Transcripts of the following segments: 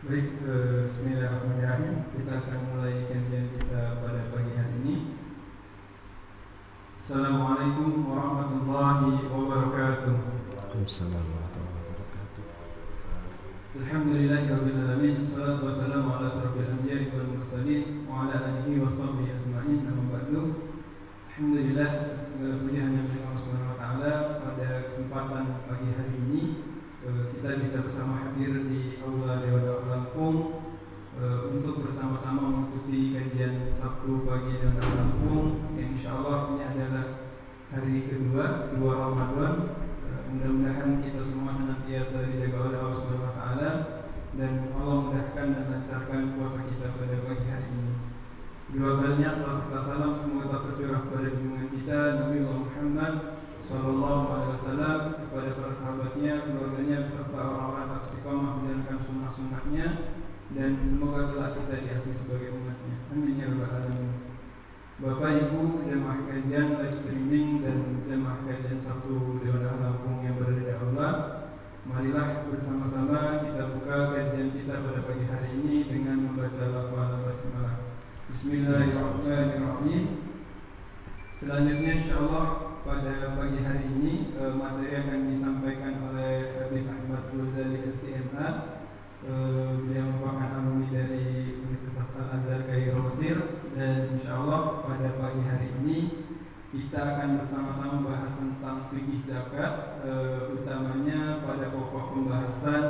Baik, bismillahirrahmanirrahim. Kita akan mulai kajian kita pada pagi hari ini. Assalamualaikum warahmatullahi wabarakatuh. Waalaikumsalam warahmatullahi wabarakatuh. Alhamdulillahirabbil alamin. Wassalatu wassalamu ala asyrofil anbiya'i wal mursalin wa ala alihi wa sahbihi ajma'in. Amma ba'du. Alhamdulillah, segala puji hanya milik Allah Subhanahu wa taala. Pada kesempatan pagi hari ini kita bisa bersama hadir di Aula Dewan Dakwah Lampung untuk bersama-sama mengikuti kajian Sabtu pagi Dewan Dakwah Lampung yang insyaallah ini adalah hari kedua Ramadan. Mudah-mudahan kita semua senantiasa dijaga oleh Allah Subhanahu wa taala dan Allah mudahkan dan lancarkan puasa kita pada pagi hari ini. Dua kalinya salam serta salam semoga tercurah pada junjungan kita Nabi Muhammad Sallallahu Alaihi Wasallam, kepada para sahabatnya, keluarganya, beserta orang-orang istiqomah menjalankan sunnah-sunnahnya, dan semoga kelak kita diakui sebagai umatnya. Amin ya rabbal alamin. Bapak Ibu jemaah kajian live streaming dan jemaah kajian Sabtu Dewan Dakwah Lampung yang berada di aula, marilah bersama-sama kita buka kajian kita pada pagi hari ini dengan membaca lafaz basmalah. Bismillahirrahmanirrahim. Selanjutnya insyaallah pada pagi hari ini materi akan disampaikan oleh Habib Ahmad Ghazali SCMA. Beliau merupakan alumni dari Universitas Al-Azhar Kairo Mesir, dan insyaallah pada pagi hari ini kita akan bersama-sama membahas tentang fikih zakat, utamanya pada pokok pembahasan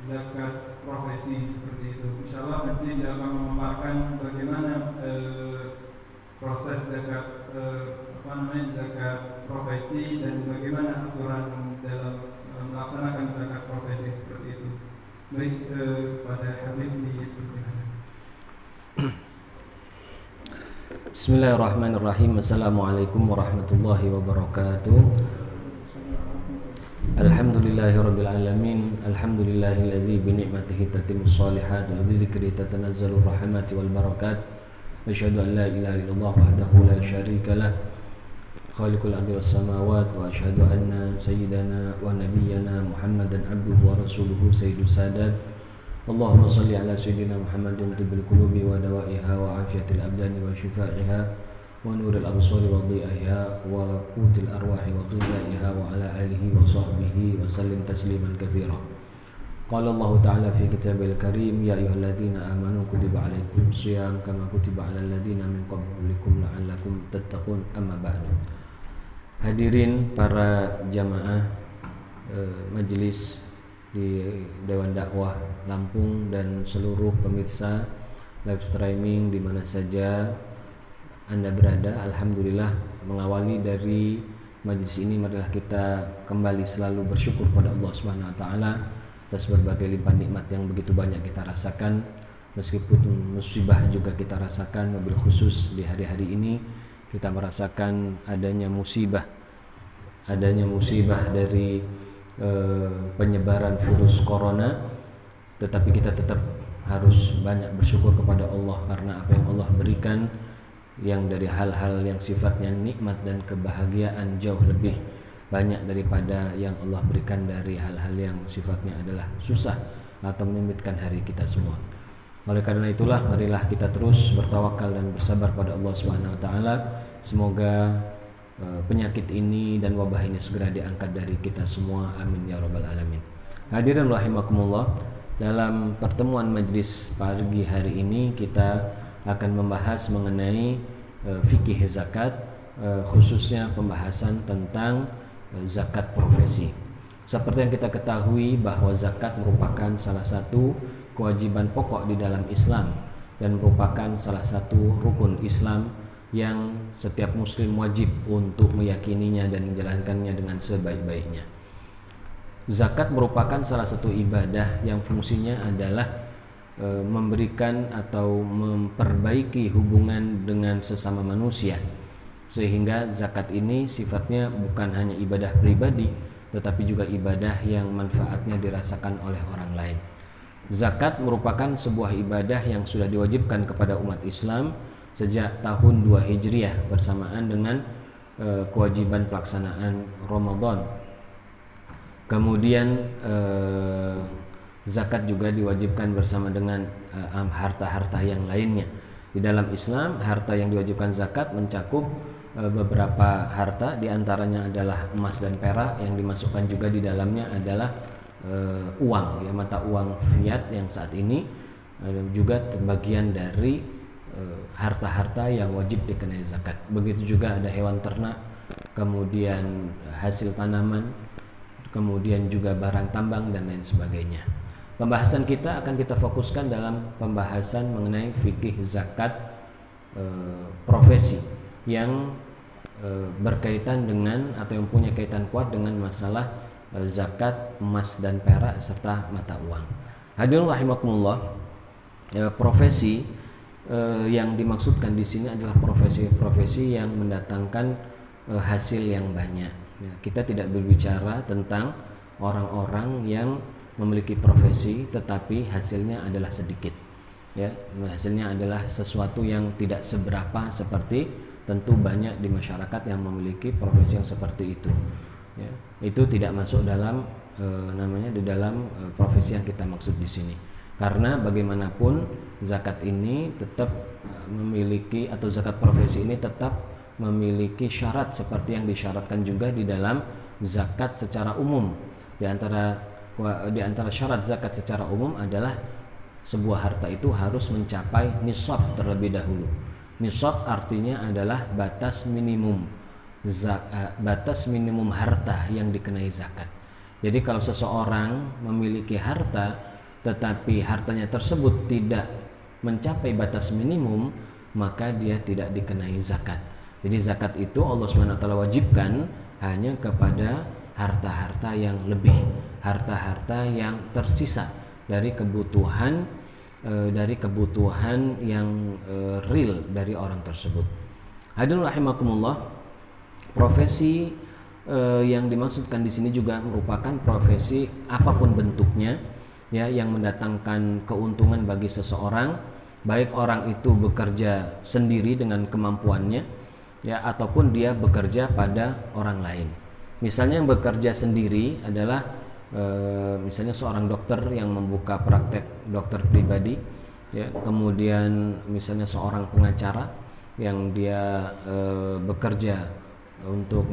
zakat profesi seperti itu. Insyaallah nanti dia akan memaparkan bagaimana proses zakat zakat profesi dan bagaimana aturan dalam melaksanakan zakat profesi seperti itu. Baik, pada Habib dipersilakan. Bismillahirrahmanirrahim. Assalamualaikum warahmatullahi wabarakatuh. Alhamdulillahirabbil alamin. Alhamdulillahilladzi bi ni'matihi tatimmus shalihat wa bi dzikrihi tatanazzalur rahmati wal barakat. Asyhadu an la ilaha illallah wahdahu la syarika lah, khaliqul ardi was samawat, wa asyhadu anna sayyidana wa nabiyyana Muhammadan abduhu wa rasuluhu sayyidus sadat. Allahumma shalli ala sayyidina Muhammadin tibbil qulubi wa dawaiha wa afiyatil abdani wa shifaiha wa nuril absari wa dhiaiha wa qutil arwahi wa ghidaiha wa ala alihi wa sahbihi wa sallim tasliman katsira. Qala Allah Ta'ala fi kitabil karim, ya ayyuhalladzina amanu kutiba alaikumus shiyam kama kutiba alal ladzina min qablikum la'allakum tattaqun. Amma ba'du. Hadirin para jamaah majelis di Dewan Dakwah Lampung dan seluruh pemirsa live streaming di mana saja Anda berada, alhamdulillah mengawali dari majelis ini marilah kita kembali selalu bersyukur pada Allah Subhanahu wa taala atas berbagai limpah nikmat yang begitu banyak kita rasakan, meskipun musibah juga kita rasakan. Mobil khusus di hari-hari ini kita merasakan adanya musibah dari penyebaran virus corona, tetapi kita tetap harus banyak bersyukur kepada Allah karena apa yang Allah berikan, yang dari hal-hal yang sifatnya nikmat dan kebahagiaan jauh lebih banyak daripada yang Allah berikan dari hal-hal yang sifatnya adalah susah atau menyempitkan hari kita semua. Oleh karena itulah marilah kita terus bertawakal dan bersabar pada Allah Subhanahu wa taala. Semoga penyakit ini dan wabah ini segera diangkat dari kita semua. Amin ya rabbal alamin. Hadirin rahimakumullah, dalam pertemuan majlis pagi hari ini kita akan membahas mengenai fikih zakat, khususnya pembahasan tentang zakat profesi. Seperti yang kita ketahui bahwa zakat merupakan salah satu kewajiban pokok di dalam Islam dan merupakan salah satu rukun Islam yang setiap muslim wajib untuk meyakininya dan menjalankannya dengan sebaik-baiknya. Zakat merupakan salah satu ibadah yang fungsinya adalah memberikan atau memperbaiki hubungan dengan sesama manusia, sehingga zakat ini sifatnya bukan hanya ibadah pribadi tetapi juga ibadah yang manfaatnya dirasakan oleh orang lain. Zakat merupakan sebuah ibadah yang sudah diwajibkan kepada umat Islam sejak tahun 2 Hijriah bersamaan dengan kewajiban pelaksanaan Ramadan. Kemudian zakat juga diwajibkan bersama dengan harta-harta yang lainnya. Di dalam Islam, harta yang diwajibkan zakat mencakup beberapa harta, diantaranya adalah emas dan perak, yang dimasukkan juga di dalamnya adalah uang, ya, mata uang fiat yang saat ini juga bagian dari harta-harta yang wajib dikenai zakat. Begitu juga ada hewan ternak, kemudian hasil tanaman, kemudian juga barang tambang dan lain sebagainya. Pembahasan kita akan kita fokuskan dalam pembahasan mengenai fikih zakat profesi yang berkaitan dengan atau yang punya kaitan kuat dengan masalah zakat emas dan perak serta mata uang. Hadirin rahimakumullah, profesi yang dimaksudkan di sini adalah profesi-profesi yang mendatangkan hasil yang banyak. Ya, kita tidak berbicara tentang orang-orang yang memiliki profesi tetapi hasilnya adalah sedikit. Ya, hasilnya adalah sesuatu yang tidak seberapa, seperti tentu banyak di masyarakat yang memiliki profesi yang seperti itu. Ya, itu tidak masuk dalam di dalam profesi yang kita maksud di sini. Karena bagaimanapun zakat ini tetap memiliki, atau zakat profesi ini tetap memiliki syarat seperti yang disyaratkan juga di dalam zakat secara umum. Di antara syarat zakat secara umum adalah sebuah harta itu harus mencapai nisab terlebih dahulu. Nisab artinya adalah batas minimum harta yang dikenai zakat. Jadi kalau seseorang memiliki harta tetapi hartanya tersebut tidak mencapai batas minimum, maka dia tidak dikenai zakat. Jadi zakat itu Allah SWT wajibkan hanya kepada harta-harta yang lebih, harta-harta yang tersisa dari kebutuhan yang real dari orang tersebut. Hadirin rahimakumullah, profesi yang dimaksudkan di sini juga merupakan profesi apapun bentuknya, ya, yang mendatangkan keuntungan bagi seseorang, baik orang itu bekerja sendiri dengan kemampuannya, ya, ataupun dia bekerja pada orang lain. Misalnya yang bekerja sendiri adalah misalnya seorang dokter yang membuka praktek dokter pribadi, ya, kemudian misalnya seorang pengacara yang dia bekerja untuk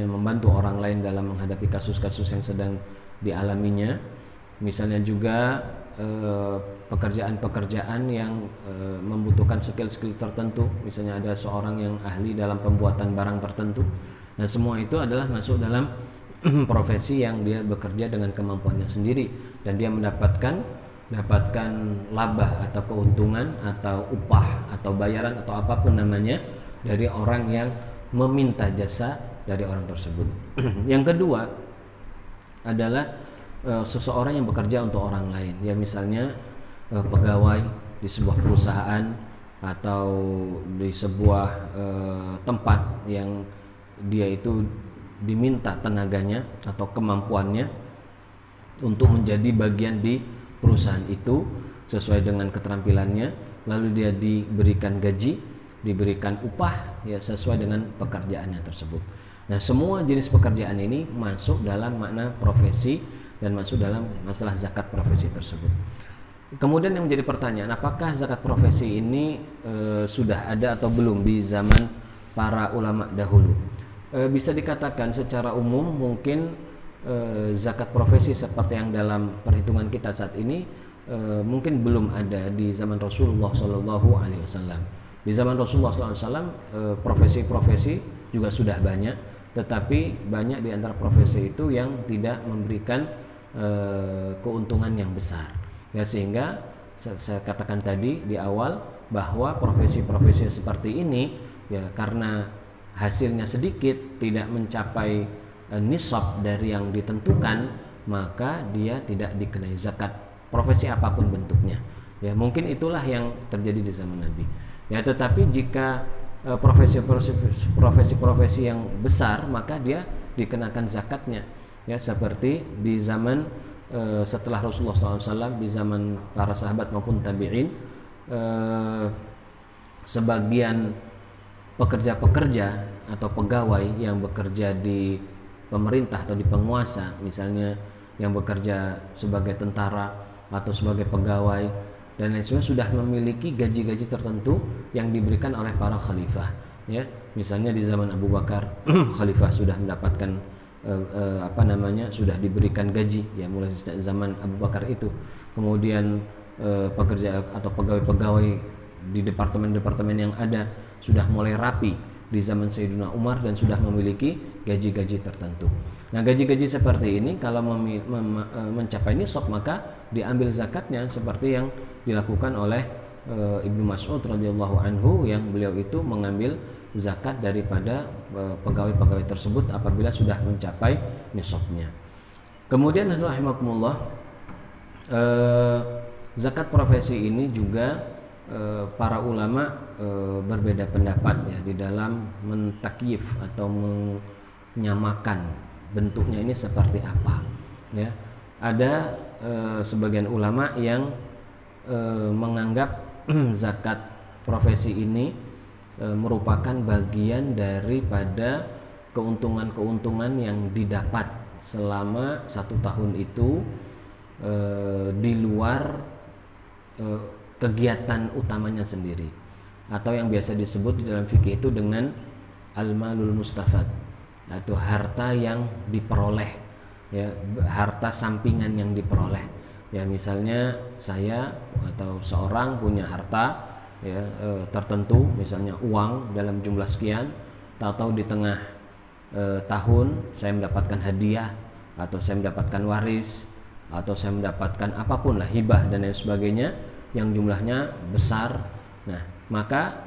membantu orang lain dalam menghadapi kasus-kasus yang sedang dialaminya. Misalnya juga pekerjaan-pekerjaan yang membutuhkan skill-skill tertentu, misalnya ada seorang yang ahli dalam pembuatan barang tertentu. Nah, semua itu adalah masuk dalam profesi yang dia bekerja dengan kemampuannya sendiri, dan dia mendapatkan laba atau keuntungan atau upah atau bayaran atau apapun namanya dari orang yang meminta jasa dari orang tersebut. Yang kedua adalah seseorang yang bekerja untuk orang lain, ya, misalnya pegawai di sebuah perusahaan atau di sebuah tempat yang dia itu diminta tenaganya atau kemampuannya untuk menjadi bagian di perusahaan itu sesuai dengan keterampilannya, lalu dia diberikan gaji, diberikan upah, ya, sesuai dengan pekerjaannya tersebut. Nah, semua jenis pekerjaan ini masuk dalam makna profesi dan masuk dalam masalah zakat profesi tersebut. Kemudian yang menjadi pertanyaan, apakah zakat profesi ini sudah ada atau belum di zaman para ulama dahulu? Bisa dikatakan secara umum mungkin zakat profesi seperti yang dalam perhitungan kita saat ini mungkin belum ada di zaman Rasulullah SAW. Di zaman Rasulullah SAW profesi-profesi juga sudah banyak, tetapi banyak di antara profesi itu yang tidak memberikan keuntungan yang besar, ya, sehingga saya katakan tadi di awal bahwa profesi-profesi seperti ini, ya, karena hasilnya sedikit, tidak mencapai nisab dari yang ditentukan, maka dia tidak dikenai zakat, profesi apapun bentuknya, ya. Mungkin itulah yang terjadi di zaman Nabi, ya. Tetapi jika profesi-profesi yang besar, maka dia dikenakan zakatnya, ya, seperti di zaman setelah Rasulullah SAW, di zaman para sahabat maupun tabi'in, sebagian pekerja-pekerja atau pegawai yang bekerja di pemerintah atau di penguasa, misalnya yang bekerja sebagai tentara atau sebagai pegawai dan lain sebagainya sudah memiliki gaji-gaji tertentu yang diberikan oleh para khalifah, ya. Misalnya di zaman Abu Bakar khalifah sudah mendapatkan sudah diberikan gaji, ya, mulai sejak zaman Abu Bakar itu. Kemudian pekerja atau pegawai-pegawai di departemen-departemen yang ada sudah mulai rapi di zaman Sayyidina Umar dan sudah memiliki gaji-gaji tertentu. Nah, gaji-gaji seperti ini kalau mencapai nisab maka diambil zakatnya seperti yang dilakukan oleh Ibnu Mas'ud radhiyallahu anhu, yang beliau itu mengambil zakat daripada pegawai-pegawai tersebut apabila sudah mencapai nisabnya. Kemudian rahimakumullah, zakat profesi ini juga para ulama berbeda pendapat, ya, di dalam mentakyif atau menyamakan bentuknya ini seperti apa, ya. Ada sebagian ulama yang menganggap zakat profesi ini merupakan bagian daripada keuntungan-keuntungan yang didapat selama 1 tahun itu di luar kegiatan utamanya sendiri, atau yang biasa disebut di dalam fikih itu dengan al-malul mustafad, yaitu harta yang diperoleh, ya, harta sampingan yang diperoleh. Ya, misalnya saya atau seorang punya harta, ya, tertentu, misalnya uang dalam jumlah sekian, atau di tengah tahun saya mendapatkan hadiah, atau saya mendapatkan waris, atau saya mendapatkan apapun lah, hibah dan lain sebagainya yang jumlahnya besar. Nah, maka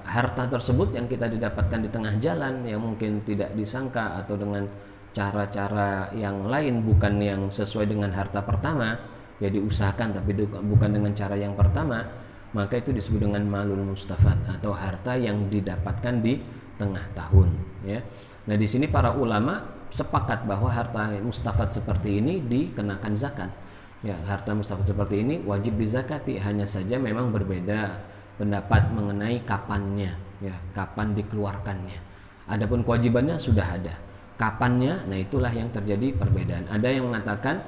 harta tersebut yang kita didapatkan di tengah jalan yang mungkin tidak disangka atau dengan cara-cara yang lain, bukan yang sesuai dengan harta pertama, ya diusahakan tapi bukan dengan cara yang pertama, maka itu disebut dengan malul mustafad atau harta yang didapatkan di tengah tahun, ya. Nah, di sini para ulama sepakat bahwa harta mustafad seperti ini dikenakan zakat. Ya, harta mustafad seperti ini wajib dizakati, hanya saja memang berbeda pendapat mengenai kapannya, ya, kapan dikeluarkannya. Adapun kewajibannya sudah ada. Kapannya, nah itulah yang terjadi perbedaan. Ada yang mengatakan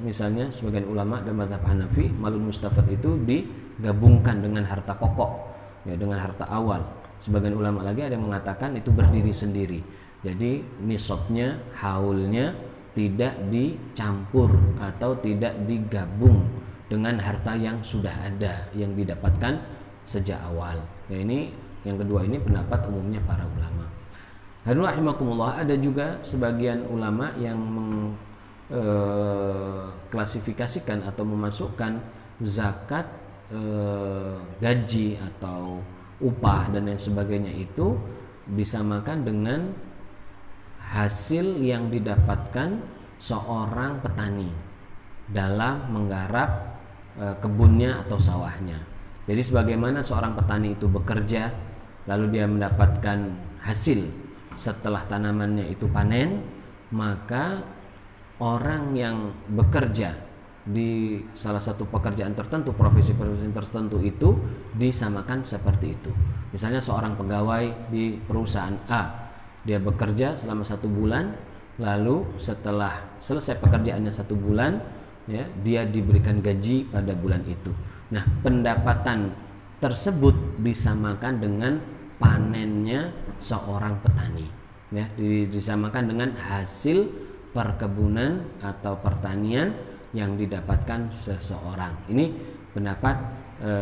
misalnya sebagian ulama dalam mazhab Hanafi, malul mustafad itu digabungkan dengan harta pokok, ya, dengan harta awal. Sebagian ulama lagi ada yang mengatakan itu berdiri sendiri. Jadi nisabnya, haulnya tidak dicampur atau tidak digabung dengan harta yang sudah ada yang didapatkan sejak awal. Ya, ini yang kedua, ini pendapat umumnya para ulama. Rahimakumullah, ada juga sebagian ulama yang mengklasifikasikan atau memasukkan zakat gaji atau upah dan lain sebagainya itu disamakan dengan hasil yang didapatkan seorang petani dalam menggarap kebunnya atau sawahnya. Jadi sebagaimana seorang petani itu bekerja lalu dia mendapatkan hasil setelah tanamannya itu panen, maka orang yang bekerja di salah satu pekerjaan tertentu, profesi-profesi tertentu itu disamakan seperti itu. Misalnya seorang pegawai di perusahaan A, dia bekerja selama 1 bulan, lalu setelah selesai pekerjaannya 1 bulan, ya, dia diberikan gaji pada bulan itu. Nah, pendapatan tersebut disamakan dengan panennya seorang petani, ya, disamakan dengan hasil perkebunan atau pertanian yang didapatkan seseorang. Ini pendapat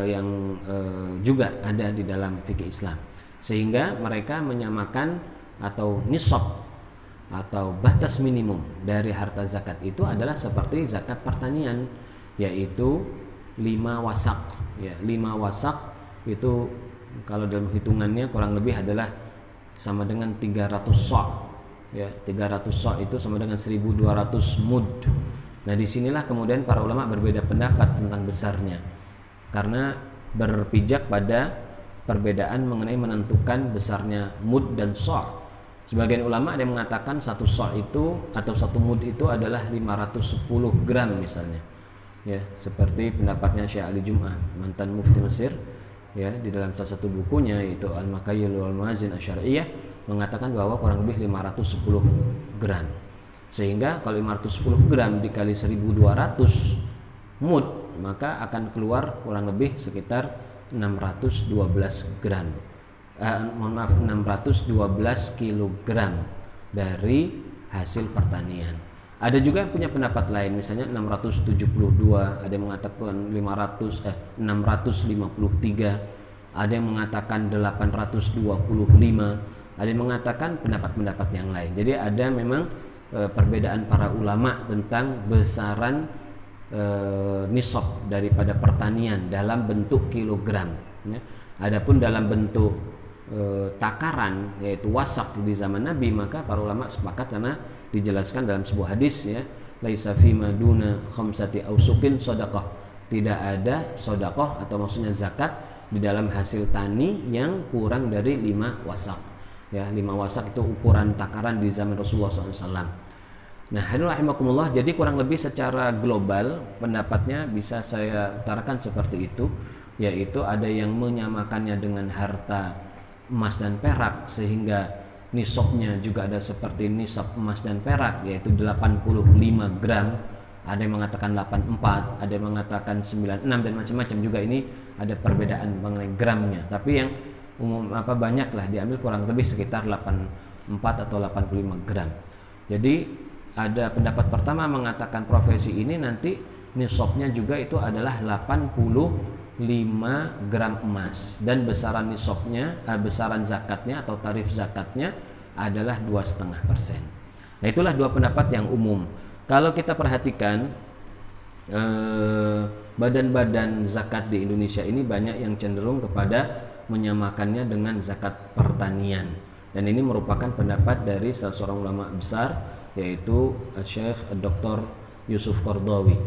yang juga ada di dalam fikih Islam, sehingga mereka menyamakan atau nisab atau batas minimum dari harta zakat itu adalah seperti zakat pertanian, yaitu 5 wasak, ya. 5 wasak itu kalau dalam hitungannya kurang lebih adalah sama dengan 300 sa', ya. 300 sa' itu sama dengan 1200 mud. Nah, disinilah kemudian para ulama berbeda pendapat tentang besarnya, karena berpijak pada perbedaan mengenai menentukan besarnya mud dan sa'. Sebagian ulama ada yang mengatakan 1 sa' itu atau 1 mud itu adalah 510 gram misalnya, ya, seperti pendapatnya Syekh Ali Jum'ah, mantan mufti Mesir, ya, di dalam salah satu bukunya yaitu Al-Makayyil wal Mawazin Asy-Syar'iyyah, mengatakan bahwa kurang lebih 510 gram. Sehingga kalau 510 gram dikali 1200 mud, maka akan keluar kurang lebih sekitar 612 gram. 612 kilogram dari hasil pertanian. Ada juga yang punya pendapat lain, misalnya 672, ada yang mengatakan 653, ada yang mengatakan 825, ada yang mengatakan pendapat-pendapat yang lain. Jadi ada memang perbedaan para ulama tentang besaran nisab daripada pertanian dalam bentuk kilogram. Ya. Adapun dalam bentuk takaran, yaitu wasak di zaman Nabi, maka para ulama sepakat karena dijelaskan dalam sebuah hadis, ya, laisa fima duna khamsati ausukin shadaqah, tidak ada shadaqah atau maksudnya zakat di dalam hasil tani yang kurang dari 5 wasak. Ya, 5 wasak itu ukuran takaran di zaman Rasulullah SAW. Nah, hadirin rahimakumullah, jadi kurang lebih secara global pendapatnya bisa saya utarakan seperti itu, yaitu ada yang menyamakannya dengan harta emas dan perak sehingga nisabnya juga ada seperti nisab emas dan perak, yaitu 85 gram. Ada yang mengatakan 84, ada yang mengatakan 96, dan macam-macam juga. Ini ada perbedaan mengenai gramnya, tapi yang umum banyaklah diambil kurang lebih sekitar 84 atau 85 gram. Jadi ada pendapat pertama mengatakan profesi ini nanti nisabnya juga itu adalah 85 gram emas, dan besaran nisabnya, besaran zakatnya atau tarif zakatnya adalah 2,5%. Nah, itulah dua pendapat yang umum. Kalau kita perhatikan badan-badan zakat di Indonesia ini banyak yang cenderung kepada menyamakannya dengan zakat pertanian, dan ini merupakan pendapat dari salah seorang ulama besar, yaitu Syekh Dr. Yusuf Qaradawi.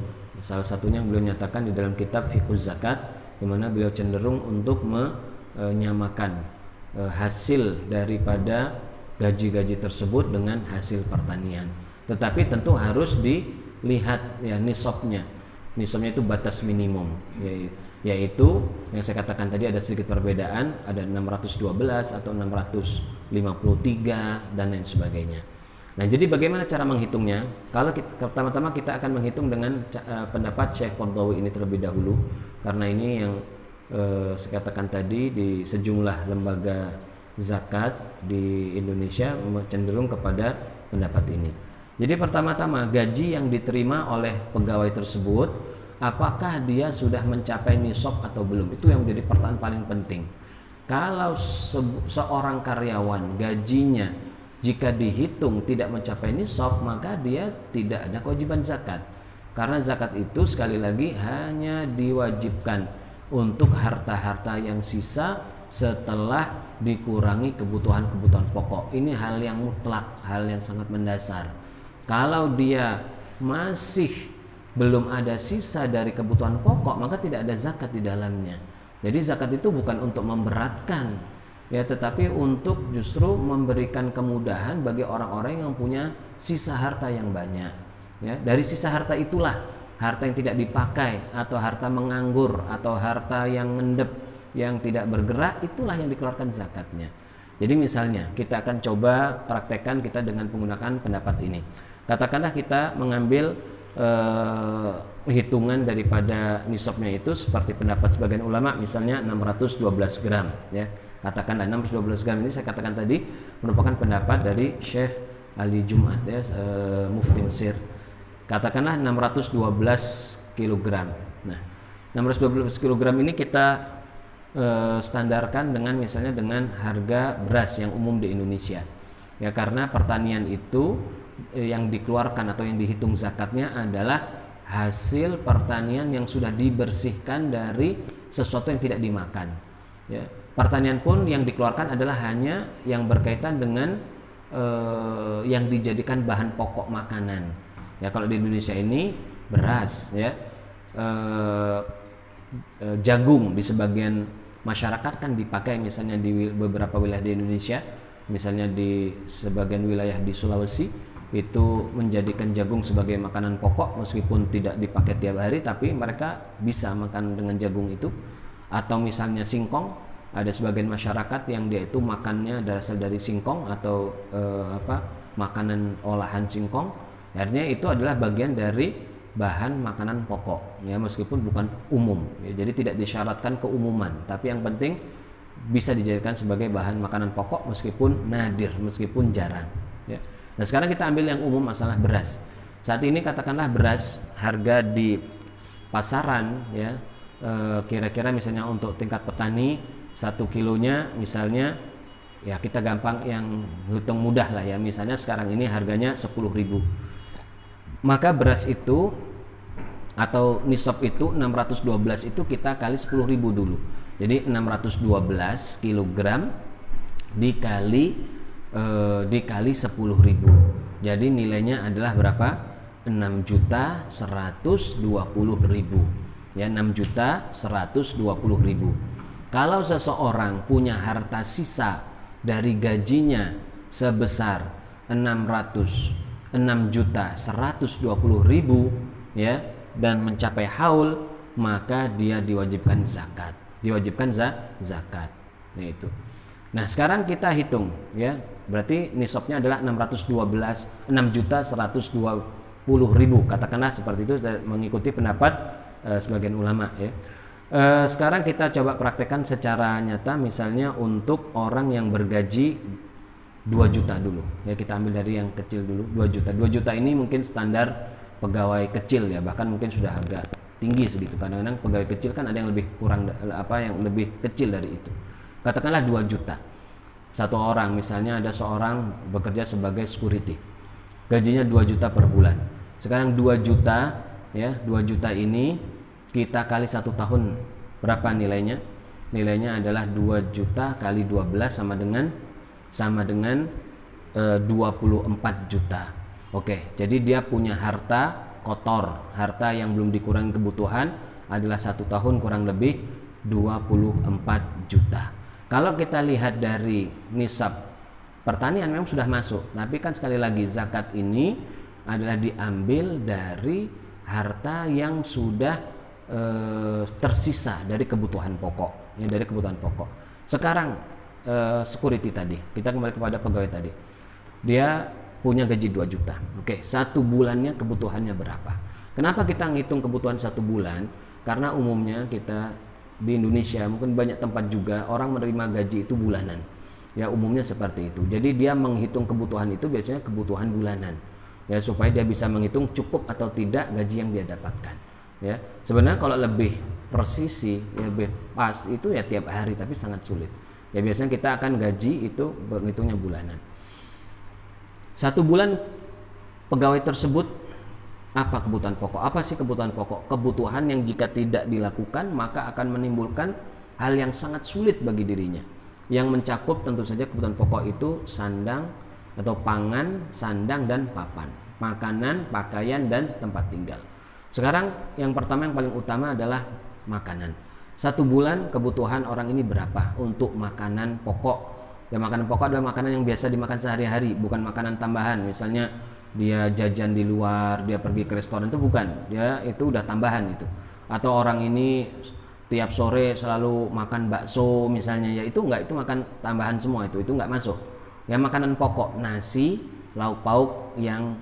Salah satunya beliau nyatakan di dalam kitab Fiqhuz Zakat, di mana beliau cenderung untuk menyamakan hasil daripada gaji-gaji tersebut dengan hasil pertanian. Tetapi tentu harus dilihat ya nisabnya. Nisabnya itu batas minimum, yaitu yang saya katakan tadi ada sedikit perbedaan, ada 612 atau 653 dan lain sebagainya. Nah, jadi bagaimana cara menghitungnya? Kalau pertama-tama kita akan menghitung dengan pendapat Syekh Qaradawi ini terlebih dahulu, karena ini yang saya katakan tadi di sejumlah lembaga zakat di Indonesia cenderung kepada pendapat ini. Jadi pertama-tama gaji yang diterima oleh pegawai tersebut, apakah dia sudah mencapai nisab atau belum? Itu yang menjadi pertanyaan paling penting. Kalau seorang karyawan gajinya jika dihitung tidak mencapai nisab, maka dia tidak ada kewajiban zakat. Karena zakat itu sekali lagi hanya diwajibkan untuk harta-harta yang sisa setelah dikurangi kebutuhan-kebutuhan pokok. Ini hal yang mutlak, hal yang sangat mendasar. Kalau dia masih belum ada sisa dari kebutuhan pokok, maka tidak ada zakat di dalamnya. Jadi zakat itu bukan untuk memberatkan, ya, tetapi untuk justru memberikan kemudahan bagi orang-orang yang punya sisa harta yang banyak. Ya, dari sisa harta itulah, harta yang tidak dipakai atau harta menganggur atau harta yang ngendep, yang tidak bergerak, itulah yang dikeluarkan zakatnya. Jadi misalnya kita akan coba praktekkan kita dengan menggunakan pendapat ini. Katakanlah kita mengambil hitungan daripada nisabnya itu seperti pendapat sebagian ulama, misalnya 612 gram, ya. Katakanlah 612 gram ini saya katakan tadi merupakan pendapat dari Syekh Ali Jumat, ya, Mufti Mesir. Katakanlah 612 kg. Nah, 612 kg ini kita standarkan dengan misalnya dengan harga beras yang umum di Indonesia. Ya, karena pertanian itu yang dikeluarkan atau yang dihitung zakatnya adalah hasil pertanian yang sudah dibersihkan dari sesuatu yang tidak dimakan. Ya, pertanian pun yang dikeluarkan adalah hanya yang berkaitan dengan yang dijadikan bahan pokok makanan. Ya, kalau di Indonesia ini beras, ya, jagung di sebagian masyarakat kan dipakai, misalnya di beberapa wilayah di Indonesia, misalnya di sebagian wilayah di Sulawesi itu menjadikan jagung sebagai makanan pokok meskipun tidak dipakai tiap hari, tapi mereka bisa makan dengan jagung itu. Atau misalnya singkong, ada sebagian masyarakat yang dia itu makannya berasal dari singkong atau makanan olahan singkong. Artinya itu adalah bagian dari bahan makanan pokok, ya, meskipun bukan umum, ya, jadi tidak disyaratkan keumuman, tapi yang penting bisa dijadikan sebagai bahan makanan pokok meskipun nadir, meskipun jarang, ya. Nah sekarang kita ambil yang umum, masalah beras. Saat ini katakanlah beras harga di pasaran, ya, kira-kira misalnya untuk tingkat petani 1 kilonya misalnya, ya kita gampang yang hitung mudah lah ya, misalnya sekarang ini harganya 10.000. Maka beras itu atau nisab itu 612 itu kita kali 10.000 dulu. Jadi 612 kg dikali 10.000. Jadi nilainya adalah berapa? 6.120.000. Ya, 6.120.000. Kalau seseorang punya harta sisa dari gajinya sebesar 6.120.000, ya, dan mencapai haul, maka dia diwajibkan zakat. Zakat. Nah, itu. Nah, sekarang kita hitung, ya. Berarti nisabnya adalah 6.120.000, katakanlah seperti itu, mengikuti pendapat sebagian ulama, ya. Sekarang kita coba praktekkan secara nyata, misalnya untuk orang yang bergaji 2 juta dulu, ya, kita ambil dari yang kecil dulu. 2 juta ini mungkin standar pegawai kecil, ya, bahkan mungkin sudah agak tinggi segitu. Kadang-kadang pegawai kecil kan ada yang lebih kurang, yang lebih kecil dari itu. Katakanlah 2 juta satu orang, misalnya ada seorang bekerja sebagai security, gajinya 2 juta per bulan. Sekarang 2 juta, ya, 2 juta ini kita kali 1 tahun, berapa nilainya? Nilainya adalah 2 juta kali 12 sama dengan 24 juta. Oke, jadi dia punya harta kotor, harta yang belum dikurangi kebutuhan adalah 1 tahun kurang lebih 24 juta. Kalau kita lihat dari nisab pertanian memang sudah masuk, tapi kan sekali lagi zakat ini adalah diambil dari harta yang sudah tersisa dari kebutuhan pokok, ya, dari kebutuhan pokok. Sekarang security tadi, kita kembali kepada pegawai tadi, dia punya gaji 2 juta. Oke, 1 bulannya kebutuhannya berapa? Kenapa kita ngitung kebutuhan 1 bulan? Karena umumnya kita di Indonesia, mungkin banyak tempat juga orang menerima gaji itu bulanan, ya, umumnya seperti itu. Jadi dia menghitung kebutuhan itu biasanya kebutuhan bulanan, ya, supaya dia bisa menghitung cukup atau tidak gaji yang dia dapatkan, ya. Sebenarnya kalau lebih presisi, ya, lebih pas itu ya tiap hari, tapi sangat sulit, ya. Biasanya kita akan gaji itu menghitungnya bulanan. 1 bulan pegawai tersebut apa kebutuhan pokok? Apa sih kebutuhan pokok? Kebutuhan yang jika tidak dilakukan maka akan menimbulkan hal yang sangat sulit bagi dirinya. Yang mencakup tentu saja kebutuhan pokok itu sandang atau pangan, sandang dan papan, makanan, pakaian dan tempat tinggal. Sekarang yang pertama, yang paling utama adalah makanan. 1 bulan kebutuhan orang ini berapa untuk makanan pokok? Ya, makanan pokok adalah makanan yang biasa dimakan sehari-hari, bukan makanan tambahan. Misalnya dia jajan di luar, dia pergi ke restoran, itu bukan, dia itu udah tambahan itu. Atau orang ini tiap sore selalu makan bakso misalnya, ya itu enggak, itu makan tambahan semua, itu enggak masuk. Ya, makanan pokok, nasi, lauk pauk yang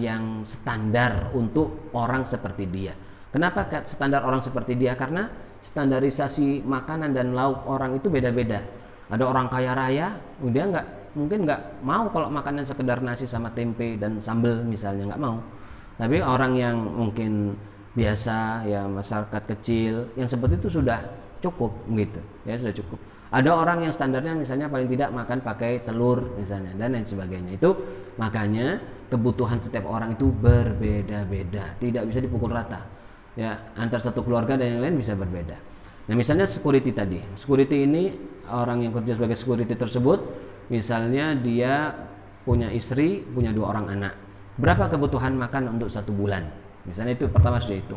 yang standar untuk orang seperti dia. Kenapa standar orang seperti dia? Karena standarisasi makanan dan lauk orang itu beda-beda. Ada orang kaya raya, dia mungkin nggak mau kalau makannya sekedar nasi sama tempe dan sambal misalnya, nggak mau. Tapi orang yang mungkin biasa, ya, masyarakat kecil yang seperti itu sudah cukup gitu, ya, sudah cukup. Ada orang yang standarnya misalnya paling tidak makan pakai telur misalnya dan lain sebagainya. Itu makanya kebutuhan setiap orang itu berbeda-beda, tidak bisa dipukul rata, ya, antar satu keluarga dan yang lain bisa berbeda. Nah, misalnya security tadi, security ini orang yang kerja sebagai security tersebut, misalnya dia punya istri, punya 2 orang anak. Berapa kebutuhan makan untuk 1 bulan? Misalnya itu pertama sudah itu.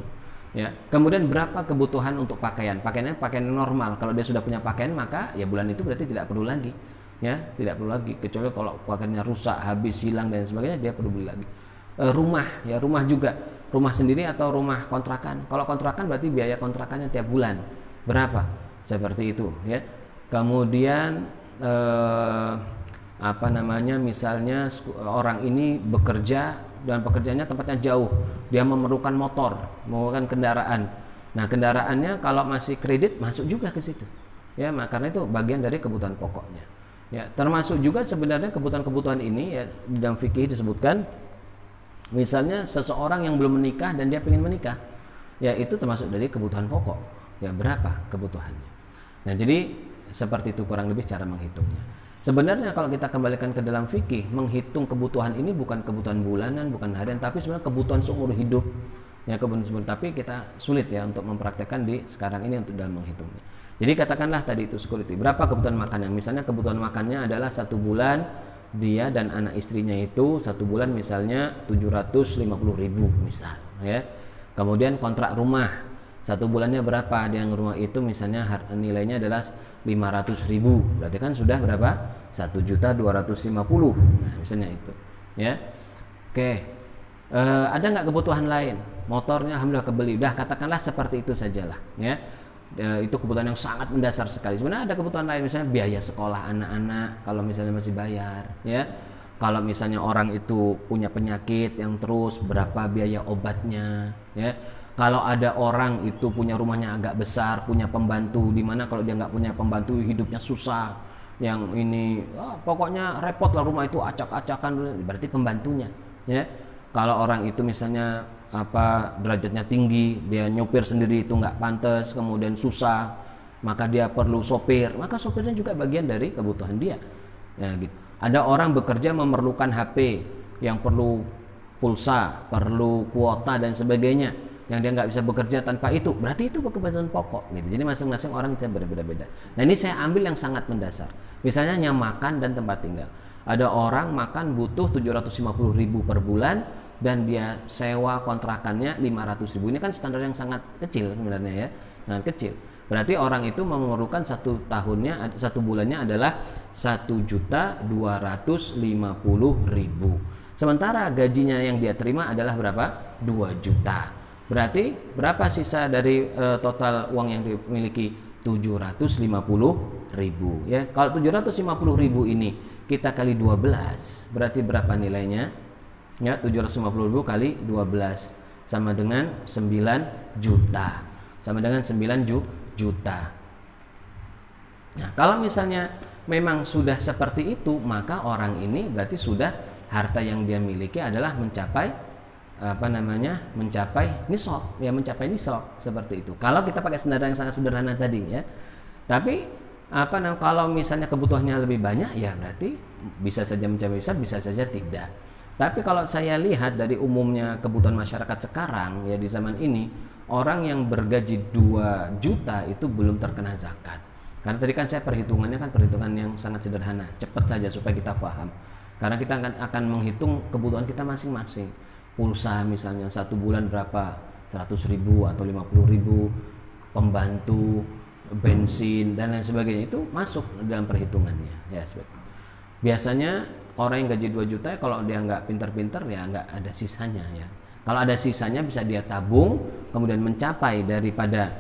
Ya. Kemudian berapa kebutuhan untuk pakaian? Pakaiannya pakaian normal. Kalau dia sudah punya pakaian, maka ya bulan itu berarti tidak perlu lagi. Ya, tidak perlu lagi. Kecuali kalau pakaiannya rusak, habis, hilang dan sebagainya, dia perlu beli lagi. Rumah, ya, rumah juga. Rumah sendiri atau rumah kontrakan? Kalau kontrakan berarti biaya kontrakannya tiap bulan. Berapa? Seperti itu, ya. Kemudian apa namanya, misalnya orang ini bekerja dan pekerjaannya tempatnya jauh, dia memerlukan motor, memerlukan kendaraan. Nah, kendaraannya kalau masih kredit masuk juga ke situ. Ya, karena itu bagian dari kebutuhan pokoknya. Ya, termasuk juga sebenarnya kebutuhan-kebutuhan ini ya di dalam fikih disebutkan, misalnya seseorang yang belum menikah dan dia ingin menikah, ya itu termasuk dari kebutuhan pokok. Ya, berapa kebutuhannya. Nah, jadi seperti itu kurang lebih cara menghitungnya. Sebenarnya kalau kita kembalikan ke dalam fikih, menghitung kebutuhan ini bukan kebutuhan bulanan, bukan harian, tapi sebenarnya kebutuhan seumur hidup. Ya, kebutuhan seumur, tapi kita sulit ya untuk mempraktekkan di sekarang ini untuk dalam menghitungnya. Jadi katakanlah tadi itu security, berapa kebutuhan makannya? Misalnya kebutuhan makannya adalah 1 bulan dia dan anak istrinya itu 1 bulan misalnya 750.000 misal, ya. Kemudian kontrak rumah 1 bulannya berapa? Dia rumah itu misalnya nilainya adalah 500.000, berarti kan sudah berapa? 1.250.000, nah, misalnya itu, ya. Oke, ada nggak kebutuhan lain? Motornya alhamdulillah kebeli, udah katakanlah seperti itu sajalah, ya. Itu kebutuhan yang sangat mendasar sekali. Sebenarnya ada kebutuhan lain, misalnya biaya sekolah anak-anak kalau misalnya masih bayar, ya. Kalau misalnya orang itu punya penyakit yang terus, berapa biaya obatnya, ya. Kalau ada orang itu punya rumahnya agak besar, punya pembantu, di mana kalau dia nggak punya pembantu hidupnya susah, yang ini pokoknya repot lah, rumah itu acak-acakan, berarti pembantunya, ya. Kalau orang itu misalnya derajatnya tinggi, dia nyopir sendiri itu nggak pantas, kemudian susah, maka dia perlu sopir, maka sopirnya juga bagian dari kebutuhan dia, ya gitu. Ada orang bekerja memerlukan HP yang perlu pulsa, perlu kuota dan sebagainya, yang dia nggak bisa bekerja tanpa itu, berarti itu kebutuhan pokok gitu. Jadi masing-masing orang bisa berbeda-beda. Nah, ini saya ambil yang sangat mendasar, misalnya hanya makan dan tempat tinggal. Ada orang makan butuh 750.000 per bulan dan dia sewa kontrakannya 500.000. Ini kan standar yang sangat kecil sebenarnya, ya, sangat kecil. Berarti orang itu memerlukan 1 bulannya adalah 1.250.000. Sementara gajinya yang dia terima adalah berapa? 2 juta. Berarti berapa sisa dari total uang yang dimiliki? 750.000, ya. Kalau 750.000 ini kita kali 12, berarti berapa nilainya? Ya, 750.000 kali 12 sama dengan 9 juta. Sama dengan 9 juta. Nah, kalau misalnya memang sudah seperti itu, maka orang ini berarti sudah harta yang dia miliki adalah mencapai mencapai nisab, ya, mencapai nisab seperti itu. Kalau kita pakai standar yang sangat sederhana tadi, ya. Tapi kalau misalnya kebutuhannya lebih banyak, ya berarti bisa saja mencapai nisab, bisa saja tidak. Tapi kalau saya lihat dari umumnya kebutuhan masyarakat sekarang, ya di zaman ini, orang yang bergaji 2 juta itu belum terkena zakat. Karena tadi kan saya perhitungannya kan perhitungan yang sangat sederhana, cepat saja supaya kita paham. Karena kita akan menghitung kebutuhan kita masing-masing. Pulsa misalnya 1 bulan berapa, 100.000 atau 50.000, pembantu, bensin dan lain sebagainya, itu masuk dalam perhitungannya, ya. Biasanya orang yang gaji 2 juta, kalau dia nggak pinter-pinter, ya nggak ada sisanya, ya. Kalau ada sisanya bisa dia tabung, kemudian mencapai daripada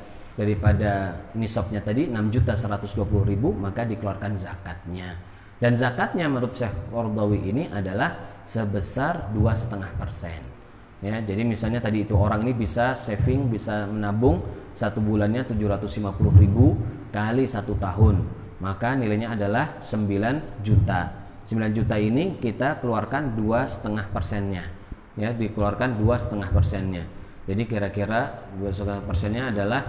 nisabnya tadi 6.120.000, maka dikeluarkan zakatnya. Dan zakatnya menurut Syekh Qaradawi ini adalah sebesar 2,5%. Ya, jadi misalnya tadi itu orang ini bisa saving, bisa menabung 1 bulannya 750.000 kali 1 tahun, maka nilainya adalah 9 juta. 9 juta ini kita keluarkan 2,5%-nya, ya, dikeluarkan 2,5%-nya. Jadi kira-kira 2,5%-nya adalah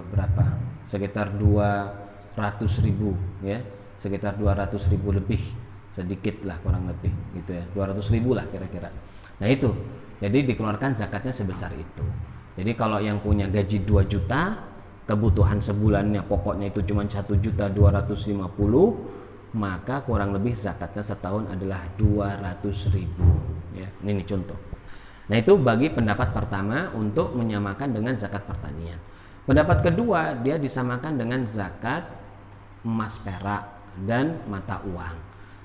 berapa? Sekitar 200.000, ya, sekitar 200.000 lebih, sedikit lah kurang lebih gitu, ya, 200.000 lah kira-kira. Nah itu, jadi dikeluarkan zakatnya sebesar itu. Jadi kalau yang punya gaji 2 juta, kebutuhan sebulannya pokoknya itu cuma 1.250.000, maka kurang lebih zakatnya setahun adalah 200.000, ya. Ini contoh. Nah itu bagi pendapat pertama untuk menyamakan dengan zakat pertanian. Pendapat kedua, dia disamakan dengan zakat emas perak dan mata uang.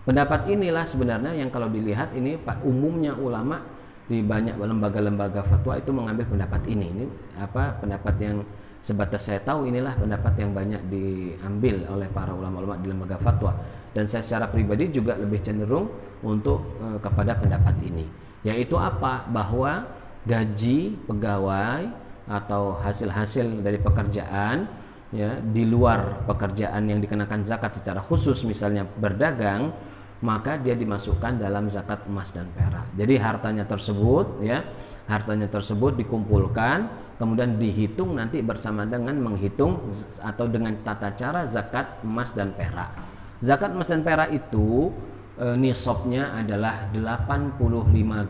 Pendapat inilah sebenarnya yang kalau dilihat ini umumnya ulama di banyak lembaga-lembaga fatwa itu mengambil pendapat ini. Ini pendapat yang sebatas saya tahu, inilah pendapat yang banyak diambil oleh para ulama-ulama di lembaga fatwa. Dan saya secara pribadi juga lebih cenderung untuk kepada pendapat ini, yaitu apa? Bahwa gaji pegawai atau hasil-hasil dari pekerjaan, ya, di luar pekerjaan yang dikenakan zakat secara khusus, misalnya berdagang, maka dia dimasukkan dalam zakat emas dan perak. Jadi hartanya tersebut, ya, hartanya tersebut dikumpulkan, kemudian dihitung nanti bersama dengan menghitung atau dengan tata cara zakat emas dan perak. Zakat emas dan perak itu nisabnya adalah 85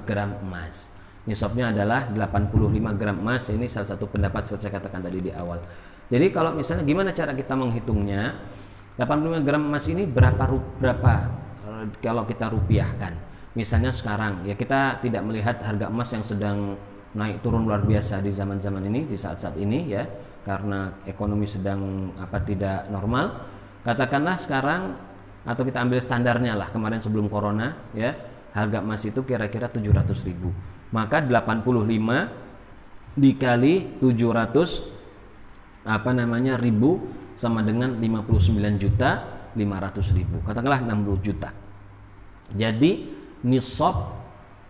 gram emas. Nisabnya adalah 85 gram emas. Ini salah satu pendapat seperti saya katakan tadi di awal. Jadi kalau misalnya gimana cara kita menghitungnya? 85 gram emas ini berapa kalau kita rupiahkan? Misalnya sekarang, ya, kita tidak melihat harga emas yang sedang naik turun luar biasa di zaman-zaman ini, di saat-saat ini, ya, karena ekonomi sedang tidak normal. Katakanlah sekarang, atau kita ambil standarnya lah, kemarin sebelum corona, ya, harga emas itu kira-kira 700.000. Maka 85 dikali 700 ribu sama dengan 59.500.000. Katakanlah 60 juta. Jadi nisab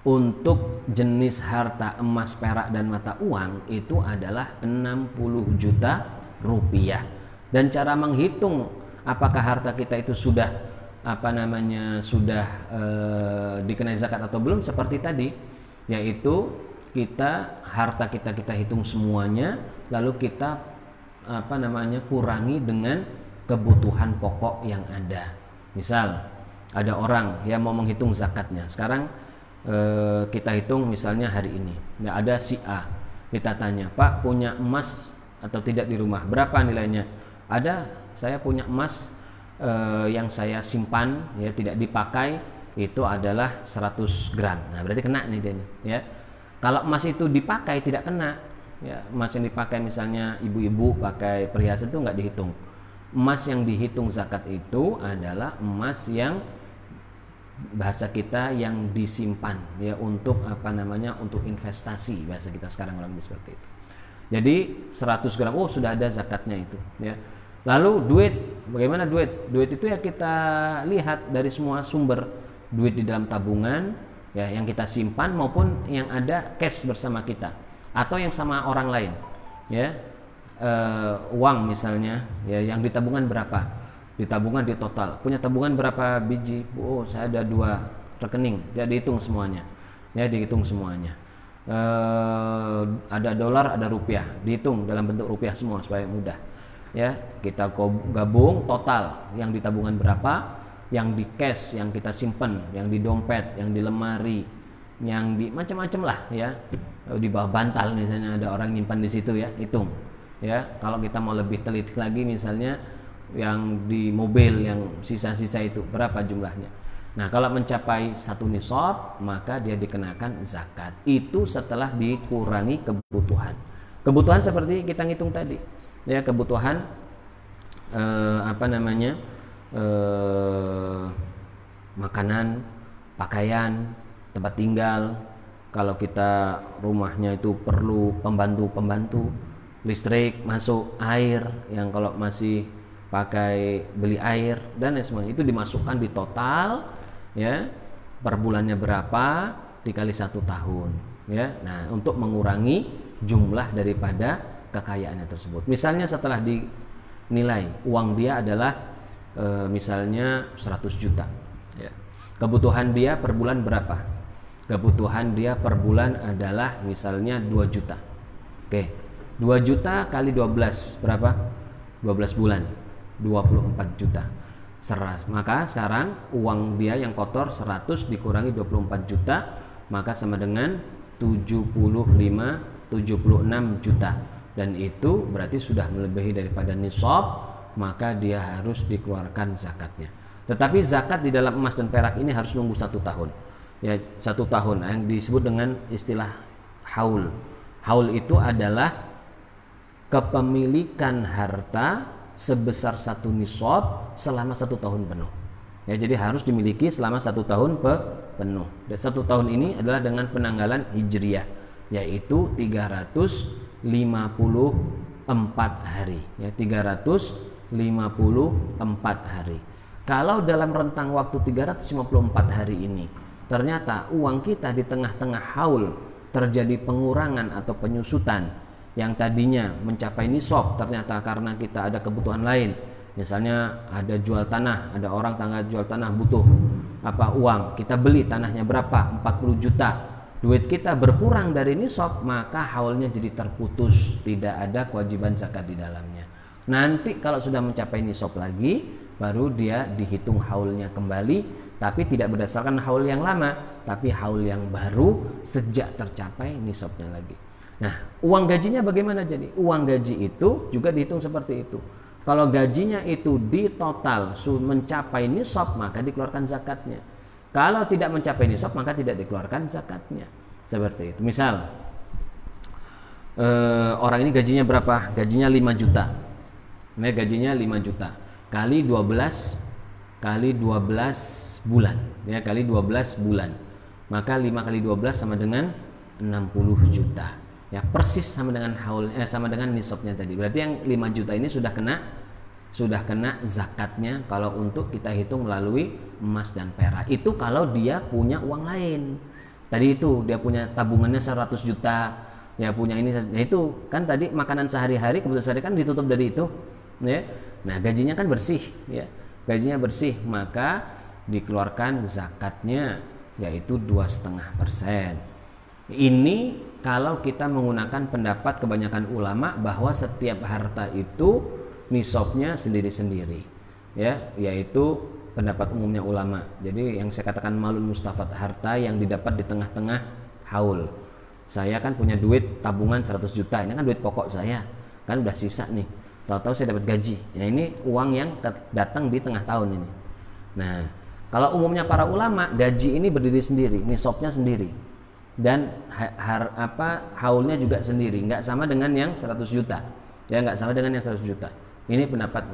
untuk jenis harta emas, perak, dan mata uang itu adalah 60 juta rupiah. Dan cara menghitung apakah harta kita itu sudah dikenai zakat atau belum, seperti tadi, yaitu harta kita hitung semuanya, lalu kita kurangi dengan kebutuhan pokok yang ada. Misal ada orang yang mau menghitung zakatnya. Sekarang kita hitung misalnya hari ini, ya, ada si A, kita tanya, Pak, punya emas atau tidak di rumah, berapa nilainya? Ada, saya punya emas yang saya simpan, ya, tidak dipakai, itu adalah 100 gram. Nah, berarti kena nih dia, ya. Kalau emas itu dipakai tidak kena, ya. Emas yang dipakai misalnya ibu-ibu pakai perhiasan itu nggak dihitung. Emas yang dihitung zakat itu adalah emas yang bahasa kita yang disimpan, ya, untuk untuk investasi, bahasa kita sekarang orang seperti itu. Jadi 100 gram, sudah ada zakatnya itu, ya. Lalu duit, bagaimana duit? Duit itu ya kita lihat dari semua sumber, duit di dalam tabungan, ya, yang kita simpan maupun yang ada cash bersama kita atau yang sama orang lain, ya. Uang misalnya, ya, yang di tabungan berapa? Di tabungan, di total punya tabungan berapa biji? Saya ada 2 rekening, ya, dihitung semuanya, ya, dihitung semuanya. Ada dolar, ada rupiah, dihitung dalam bentuk rupiah semua supaya mudah, ya. Kita gabung total yang di tabungan berapa, yang di cash, yang kita simpen, yang di dompet, yang di lemari, yang di macam-macam lah, ya, di bawah bantal misalnya ada orang nyimpan di situ, ya, hitung, ya. Kalau kita mau lebih teliti lagi, misalnya yang di mobil, yang sisa-sisa itu berapa jumlahnya. Nah, kalau mencapai 1 nisab, maka dia dikenakan zakat. Itu setelah dikurangi kebutuhan. Kebutuhan seperti kita ngitung tadi, ya, kebutuhan makanan, pakaian, tempat tinggal. Kalau kita rumahnya itu perlu pembantu, listrik masuk, air, yang kalau masih pakai beli air dan semuanya itu dimasukkan di total, ya, per bulannya berapa dikali 1 tahun, ya. Nah, untuk mengurangi jumlah daripada kekayaannya tersebut. Misalnya setelah dinilai uang dia adalah misalnya 100 juta, ya. Kebutuhan dia per bulan berapa? Kebutuhan dia per bulan adalah misalnya 2 juta. Oke. 2 juta kali 12 berapa? 12 bulan. 24 juta. Maka sekarang uang dia yang kotor 100 dikurangi 24 juta, maka sama dengan 76 juta. Dan itu berarti sudah melebihi daripada nisab, maka dia harus dikeluarkan zakatnya. Tetapi zakat di dalam emas dan perak ini harus nunggu 1 tahun. Ya, 1 tahun yang disebut dengan istilah haul. Haul itu adalah kepemilikan harta sebesar 1 nisab selama 1 tahun penuh, ya. Jadi harus dimiliki selama 1 tahun penuh. Dan 1 tahun ini adalah dengan penanggalan hijriyah, yaitu 354 hari, ya, 354 hari. Kalau dalam rentang waktu 354 hari ini ternyata uang kita di tengah-tengah haul terjadi pengurangan atau penyusutan, yang tadinya mencapai nisab ternyata karena kita ada kebutuhan lain, misalnya ada jual tanah, ada orang tangga jual tanah butuh uang, kita beli tanahnya berapa, 40 juta, duit kita berkurang dari nisab, maka haulnya jadi terputus, tidak ada kewajiban zakat di dalamnya. Nanti kalau sudah mencapai nisab lagi, baru dia dihitung haulnya kembali, tapi tidak berdasarkan haul yang lama, tapi haul yang baru sejak tercapai nisabnya lagi. Nah, uang gajinya bagaimana jadi? Uang gaji itu juga dihitung seperti itu. Kalau gajinya itu di total mencapai nisab, maka dikeluarkan zakatnya. Kalau tidak mencapai nisab, maka tidak dikeluarkan zakatnya. Seperti itu. Misal orang ini gajinya berapa? Gajinya 5 juta. Nah, gajinya 5 juta kali 12 bulan, ya, kali 12 bulan. Maka 5 kali 12 sama dengan 60 juta. Ya, persis sama dengan sama dengan nisabnya tadi. Berarti yang 5 juta ini sudah kena zakatnya kalau untuk kita hitung melalui emas dan perak. Itu kalau dia punya uang lain. Tadi itu dia punya tabungannya 100 juta, ya punya ini. Nah, itu kan tadi makanan sehari-hari, kebutuhan sehari kan ditutup dari itu, ya. Nah, gajinya kan bersih, ya. Gajinya bersih, maka dikeluarkan zakatnya, yaitu 2,5%. Ini kalau kita menggunakan pendapat kebanyakan ulama bahwa setiap harta itu nisabnya sendiri-sendiri, ya, yaitu pendapat umumnya ulama. Jadi yang saya katakan malul mustafad, harta yang didapat di tengah-tengah haul. Saya kan punya duit tabungan 100 juta, ini kan duit pokok saya, kan udah sisa nih. Tahu-tahu saya dapat gaji. Nah, ini uang yang datang di tengah tahun ini. Nah, kalau umumnya para ulama, gaji ini berdiri sendiri, nisabnya sendiri. Dan haulnya juga sendiri, nggak sama dengan yang 100 juta. Ya, nggak sama dengan yang 100 juta. Ini pendapat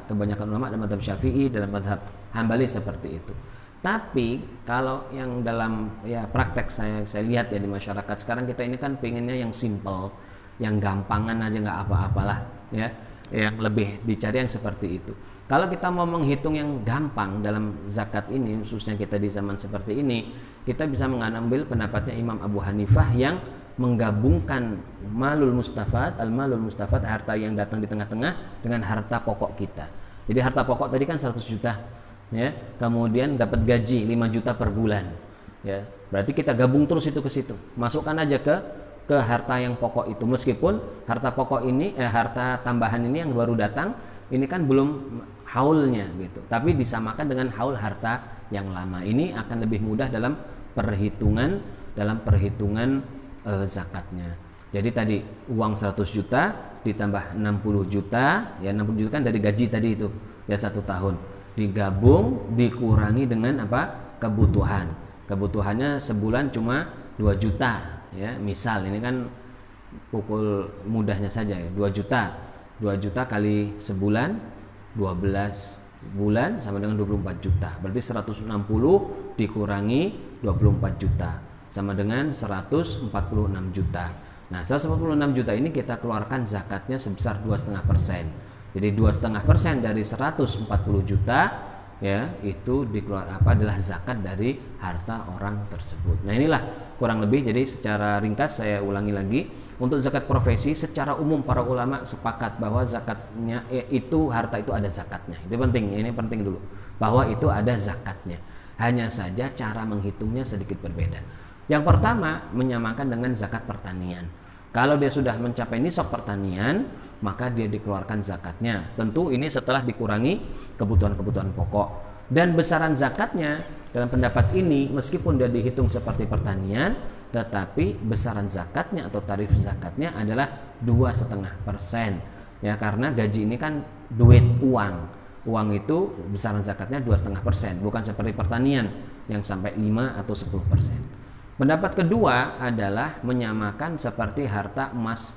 kebanyakan ulama dalam mazhab Syafi'i, dalam mazhab Hambali seperti itu. Tapi kalau yang dalam praktek saya lihat ya di masyarakat sekarang, kita ini kan pengennya yang simple, yang gampangan aja, nggak apa-apalah, ya, yang lebih dicari yang seperti itu. Kalau kita mau menghitung yang gampang dalam zakat ini, khususnya kita di zaman seperti ini, kita bisa mengambil pendapatnya Imam Abu Hanifah yang menggabungkan malul mustafad, al-malul mustafad, harta yang datang di tengah-tengah dengan harta pokok kita. Jadi harta pokok tadi kan 100 juta, ya, kemudian dapat gaji 5 juta per bulan, ya. Berarti kita gabung terus itu ke situ, masukkan aja ke harta yang pokok itu, meskipun harta pokok ini harta tambahan ini yang baru datang ini kan belum haulnya gitu, tapi disamakan dengan haul harta yang lama. Ini akan lebih mudah dalam perhitungan zakatnya. Jadi tadi uang 100 juta ditambah 60 juta, ya 60 juta kan dari gaji tadi itu, ya 1 tahun, digabung dikurangi dengan kebutuhan. Kebutuhannya sebulan cuma 2 juta. Ya, misal ini kan pukul mudahnya saja, ya, 2 juta kali sebulan 12 bulan sama dengan 24 juta. Berarti 160 dikurangi 24 juta sama dengan 146 juta. Nah, 146 juta ini kita keluarkan zakatnya sebesar 2,5%. Jadi 2,5% dari 140 juta, ya, itu adalah zakat dari harta orang tersebut. Nah, inilah kurang lebih. Jadi secara ringkas saya ulangi lagi, untuk zakat profesi secara umum para ulama sepakat bahwa zakatnya itu harta itu ada zakatnya. Itu penting, ini penting dulu, bahwa itu ada zakatnya. Hanya saja cara menghitungnya sedikit berbeda. Yang pertama, menyamakan dengan zakat pertanian. Kalau dia sudah mencapai nisab pertanian, maka dia dikeluarkan zakatnya. Tentu ini setelah dikurangi kebutuhan-kebutuhan pokok. Dan besaran zakatnya dalam pendapat ini, meskipun dia dihitung seperti pertanian, tetapi besaran zakatnya atau tarif zakatnya adalah 2,5%. Ya, karena gaji ini kan duit uang itu besaran zakatnya 2,5%, bukan seperti pertanian yang sampai 5 atau 10%. Pendapat kedua adalah menyamakan seperti harta emas,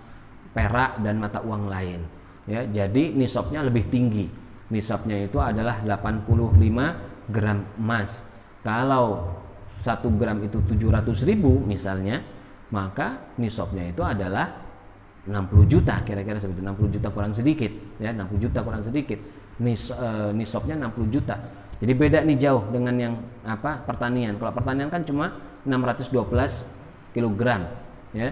perak dan mata uang lain. Ya, jadi nisabnya lebih tinggi. Nisabnya itu adalah 85 gram emas. Kalau 1 gram itu 700.000 misalnya, maka nisabnya itu adalah 60 juta, kira-kira seperti 60 juta kurang sedikit, ya, 60 juta kurang sedikit. nisabnya 60 juta. Jadi beda nih jauh dengan yang pertanian. Kalau pertanian kan cuma 612 kg ya.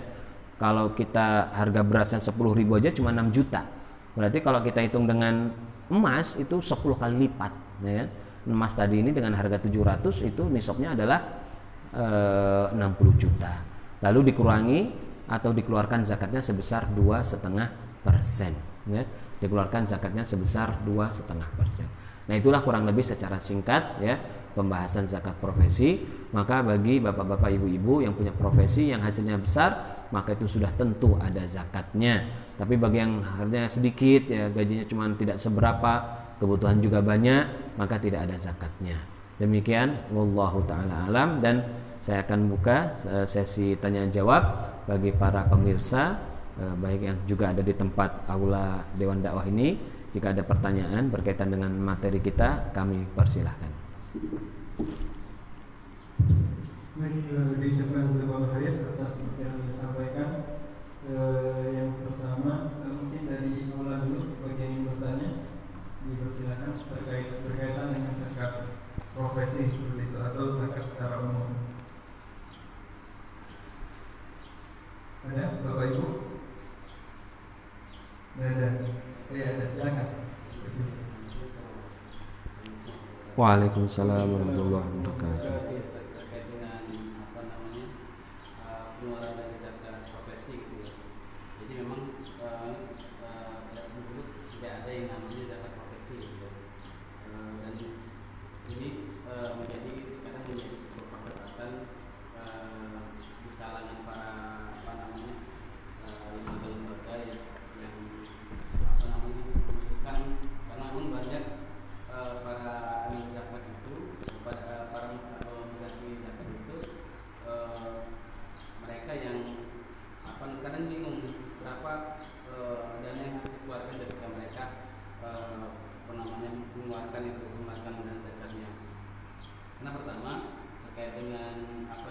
Kalau kita harga berasnya 10.000 aja cuma 6 juta. Berarti kalau kita hitung dengan emas itu 10 kali lipat ya. Emas tadi ini dengan harga 700 itu nisabnya adalah 60 juta. Lalu dikurangi atau dikeluarkan zakatnya sebesar 2,5% ya. Dikeluarkan zakatnya sebesar 2,5%. Nah, itulah kurang lebih secara singkat ya pembahasan zakat profesi. Maka bagi bapak-bapak, ibu-ibu yang punya profesi yang hasilnya besar, maka itu sudah tentu ada zakatnya. Tapi bagi yang harganya sedikit ya, gajinya cuma tidak seberapa, kebutuhan juga banyak, maka tidak ada zakatnya. Demikian wallahu taala alam, dan saya akan buka sesi tanya jawab bagi para pemirsa baik yang juga ada di tempat aula Dewan Dakwah ini. Jika ada pertanyaan berkaitan dengan materi kita, kami persilahkan. Diucapkan jazakallahu khair atas yang disampaikan. Yang pertama mungkin dari aula dulu, bagi yang ingin bertanya dipersilakan berkaitan dengan zakat profesi seperti itu atau zakat secara umum. Ada Bapak Ibu? Ada. Ya, ada, silakan. Waalaikumsalam warahmatullahi wabarakatuh. Terkait dengan pengeluaran dari zakat profesi gitu. Jadi memang dulu tidak ada yang namanya zakat profesi gitu. Dan ini menjadi kadang menjadi sebuah perdebatan di kalangan para lembaga-lembaga yang memutuskan, karena memang banyak para ahli zakat itu, para muzaki zakat itu, mereka yang kadang bingung berapa dana yang dikeluarkan ketika mereka mengeluarkan dana zakatnya. Karena pertama terkait dengan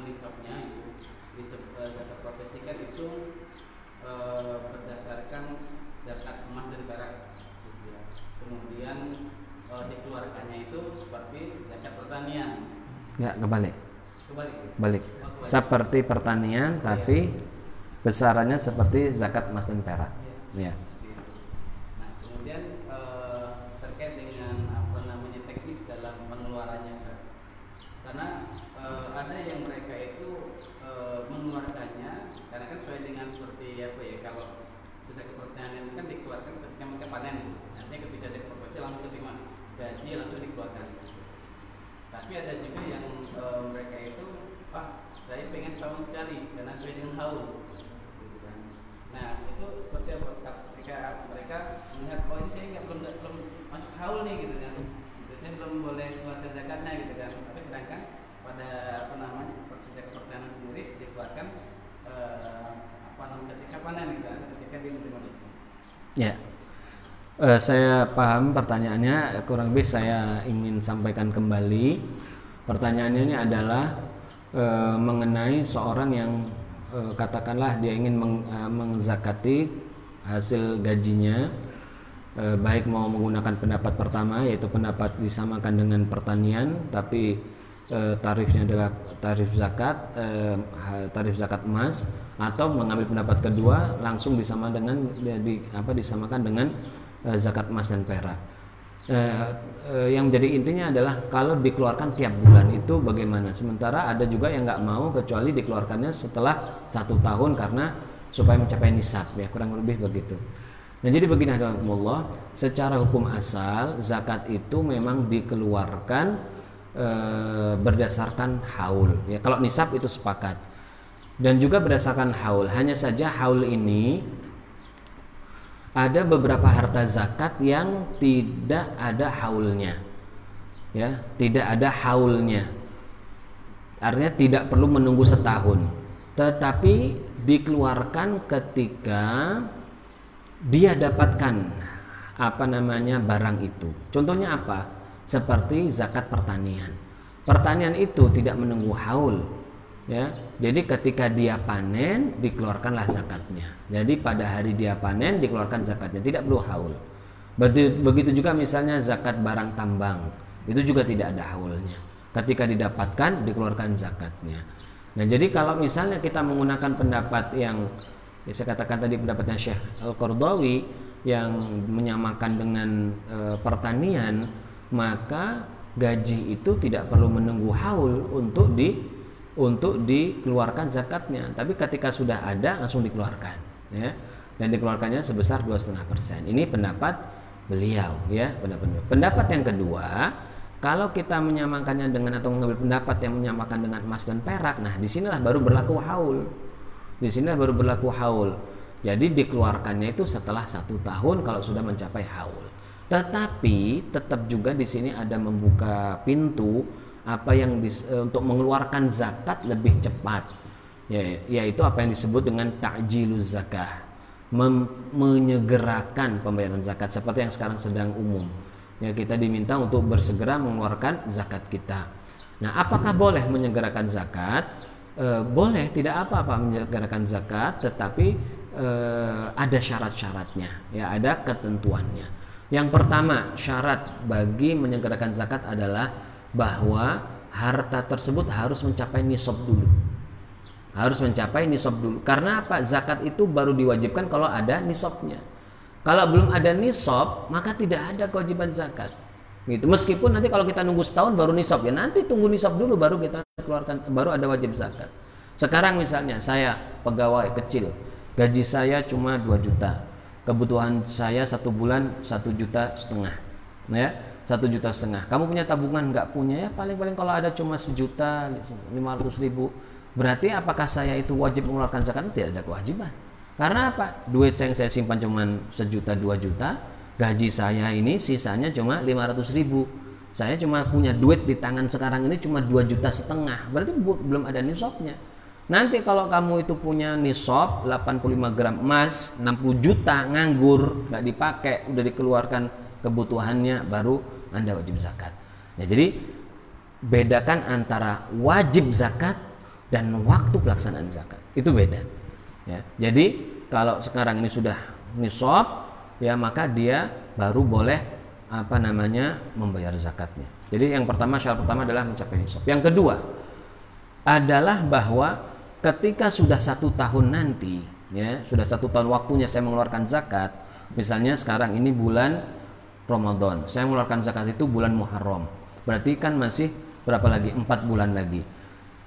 nisabnya itu, nisab zakat profesi kan itu berdasarkan zakat emas dan perak. Kemudian dikeluarkannya itu seperti zakat pertanian. Ya, kebalik. Balik. Oh, Seperti pertanian, tapi besarannya seperti zakat emas dan perak. Ya. Nah, kemudian terkait dengan teknis dalam pengeluarannya, karena ada yang mereka itu mengeluarkannya karena kan sesuai dengan seperti kalau zakat pertanian kan dikeluarkan ketika mereka panen, artinya ketika ada profesi langsung terima gaji langsung dikeluarkan. Tapi ada juga yang mereka itu, saya pengen setahun sekali karena sesuai dengan haul, gitu kan. Nah, itu seperti apa ketika mereka melihat ini saya belum masuk haul nih, gitu kan. Saya belum boleh keluarkan zakatnya, gitu kan. Tapi sedangkan pada zakat pertanian sendiri dikeluarkan ketika panen, gitu kan, ketika dia menerima itu. Ya. Saya paham pertanyaannya, kurang lebih saya ingin sampaikan kembali. Pertanyaannya ini adalah mengenai seorang yang katakanlah dia ingin menzakati hasil gajinya, baik mau menggunakan pendapat pertama yaitu pendapat disamakan dengan pertanian, tapi tarifnya adalah tarif zakat emas, atau mengambil pendapat kedua langsung disamakan dengan zakat emas dan perak. Yang menjadi intinya adalah kalau dikeluarkan tiap bulan itu bagaimana. Sementara ada juga yang nggak mau kecuali dikeluarkannya setelah 1 tahun karena supaya mencapai nisab, ya kurang lebih begitu. Nah, jadi begini Allah, secara hukum asal zakat itu memang dikeluarkan berdasarkan haul. Ya, kalau nisab itu sepakat. Dan juga berdasarkan haul. Hanya saja haul ini ada beberapa harta zakat yang tidak ada haulnya, ya, tidak ada haulnya. Artinya tidak perlu menunggu setahun, tetapi dikeluarkan ketika dia dapatkan barang itu. Contohnya apa? Seperti zakat pertanian. Pertanian itu tidak menunggu haul, ya. Jadi ketika dia panen dikeluarkanlah zakatnya. Jadi pada hari dia panen dikeluarkan zakatnya, tidak perlu haul. Begitu juga misalnya zakat barang tambang, itu juga tidak ada haulnya. Ketika didapatkan dikeluarkan zakatnya. Nah, jadi kalau misalnya kita menggunakan pendapat yang saya katakan tadi, pendapatnya Syekh Al-Qardawi yang menyamakan dengan pertanian, maka gaji itu tidak perlu menunggu haul untuk dikeluarkan zakatnya, tapi ketika sudah ada langsung dikeluarkan, ya, dan dikeluarkannya sebesar 2,5%. Ini pendapat beliau, ya, pendapat yang kedua, kalau kita menyamakannya dengan atau mengambil pendapat yang menyamakan dengan emas dan perak, nah disinilah baru berlaku haul. Jadi dikeluarkannya itu setelah 1 tahun kalau sudah mencapai haul. Tetapi tetap juga di sini ada membuka pintu untuk mengeluarkan zakat lebih cepat, yaitu apa yang disebut dengan ta'jiluz zakah, menyegerakan pembayaran zakat, seperti yang sekarang sedang umum. Ya, kita diminta untuk bersegera mengeluarkan zakat kita. Nah, apakah boleh menyegerakan zakat? Boleh, tidak apa-apa menyegerakan zakat, tetapi ada syarat-syaratnya, ya, ada ketentuannya. Yang pertama, syarat bagi menyegerakan zakat adalah bahwa harta tersebut harus mencapai nisab dulu. Karena apa? Zakat itu baru diwajibkan kalau ada nisabnya. Kalau belum ada nisab, maka tidak ada kewajiban zakat. Gitu. Meskipun nanti kalau kita nunggu setahun baru nisab, ya nanti tunggu nisab dulu baru kita keluarkan, baru ada wajib zakat. Sekarang misalnya saya pegawai kecil, gaji saya cuma 2 juta, kebutuhan saya 1 bulan 1,5 juta, ya, 1,5 juta. Kamu punya tabungan? Nggak punya, ya paling-paling kalau ada cuma 1.500.000. Berarti apakah saya itu wajib mengeluarkan zakat? Tidak ada kewajiban. Karena apa? Duit yang saya simpan cuma 1 juta 2 juta, gaji saya ini sisanya cuma 500.000. Saya cuma punya duit di tangan sekarang ini cuma 2,5 juta. Berarti belum ada nisabnya. Nanti kalau kamu itu punya nisab 85 gram emas, 60 juta nganggur, nggak dipakai, udah dikeluarkan kebutuhannya, baru Anda wajib zakat. Nah, jadi bedakan antara wajib zakat dan waktu pelaksanaan zakat. Itu beda. Ya, jadi kalau sekarang ini sudah nisab, ya maka dia baru boleh membayar zakatnya. Jadi yang pertama, syarat pertama adalah mencapai nisab. Yang kedua adalah bahwa ketika sudah 1 tahun nanti, ya, sudah 1 tahun waktunya saya mengeluarkan zakat. Misalnya sekarang ini bulan Ramadan, saya mengeluarkan zakat itu bulan Muharram. Berarti kan masih berapa lagi? 4 bulan lagi.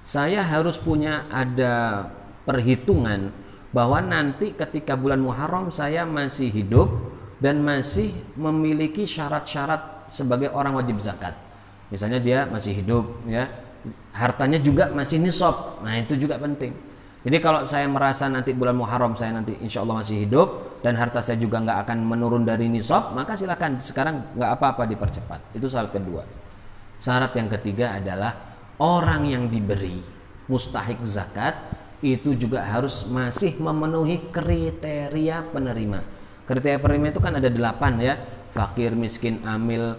Saya harus punya ada perhitungan bahwa nanti ketika bulan Muharram saya masih hidup dan masih memiliki syarat-syarat sebagai orang wajib zakat. Misalnya dia masih hidup, ya, hartanya juga masih nisab. Nah, itu juga penting. Jadi kalau saya merasa nanti bulan Muharram saya nanti insya Allah masih hidup dan harta saya juga nggak akan menurun dari nisab, maka silakan sekarang nggak apa-apa dipercepat. Itu syarat kedua. Syarat yang ketiga adalah orang yang diberi mustahik zakat itu juga harus masih memenuhi kriteria penerima. Kriteria penerima itu kan ada 8, ya, fakir, miskin, amil,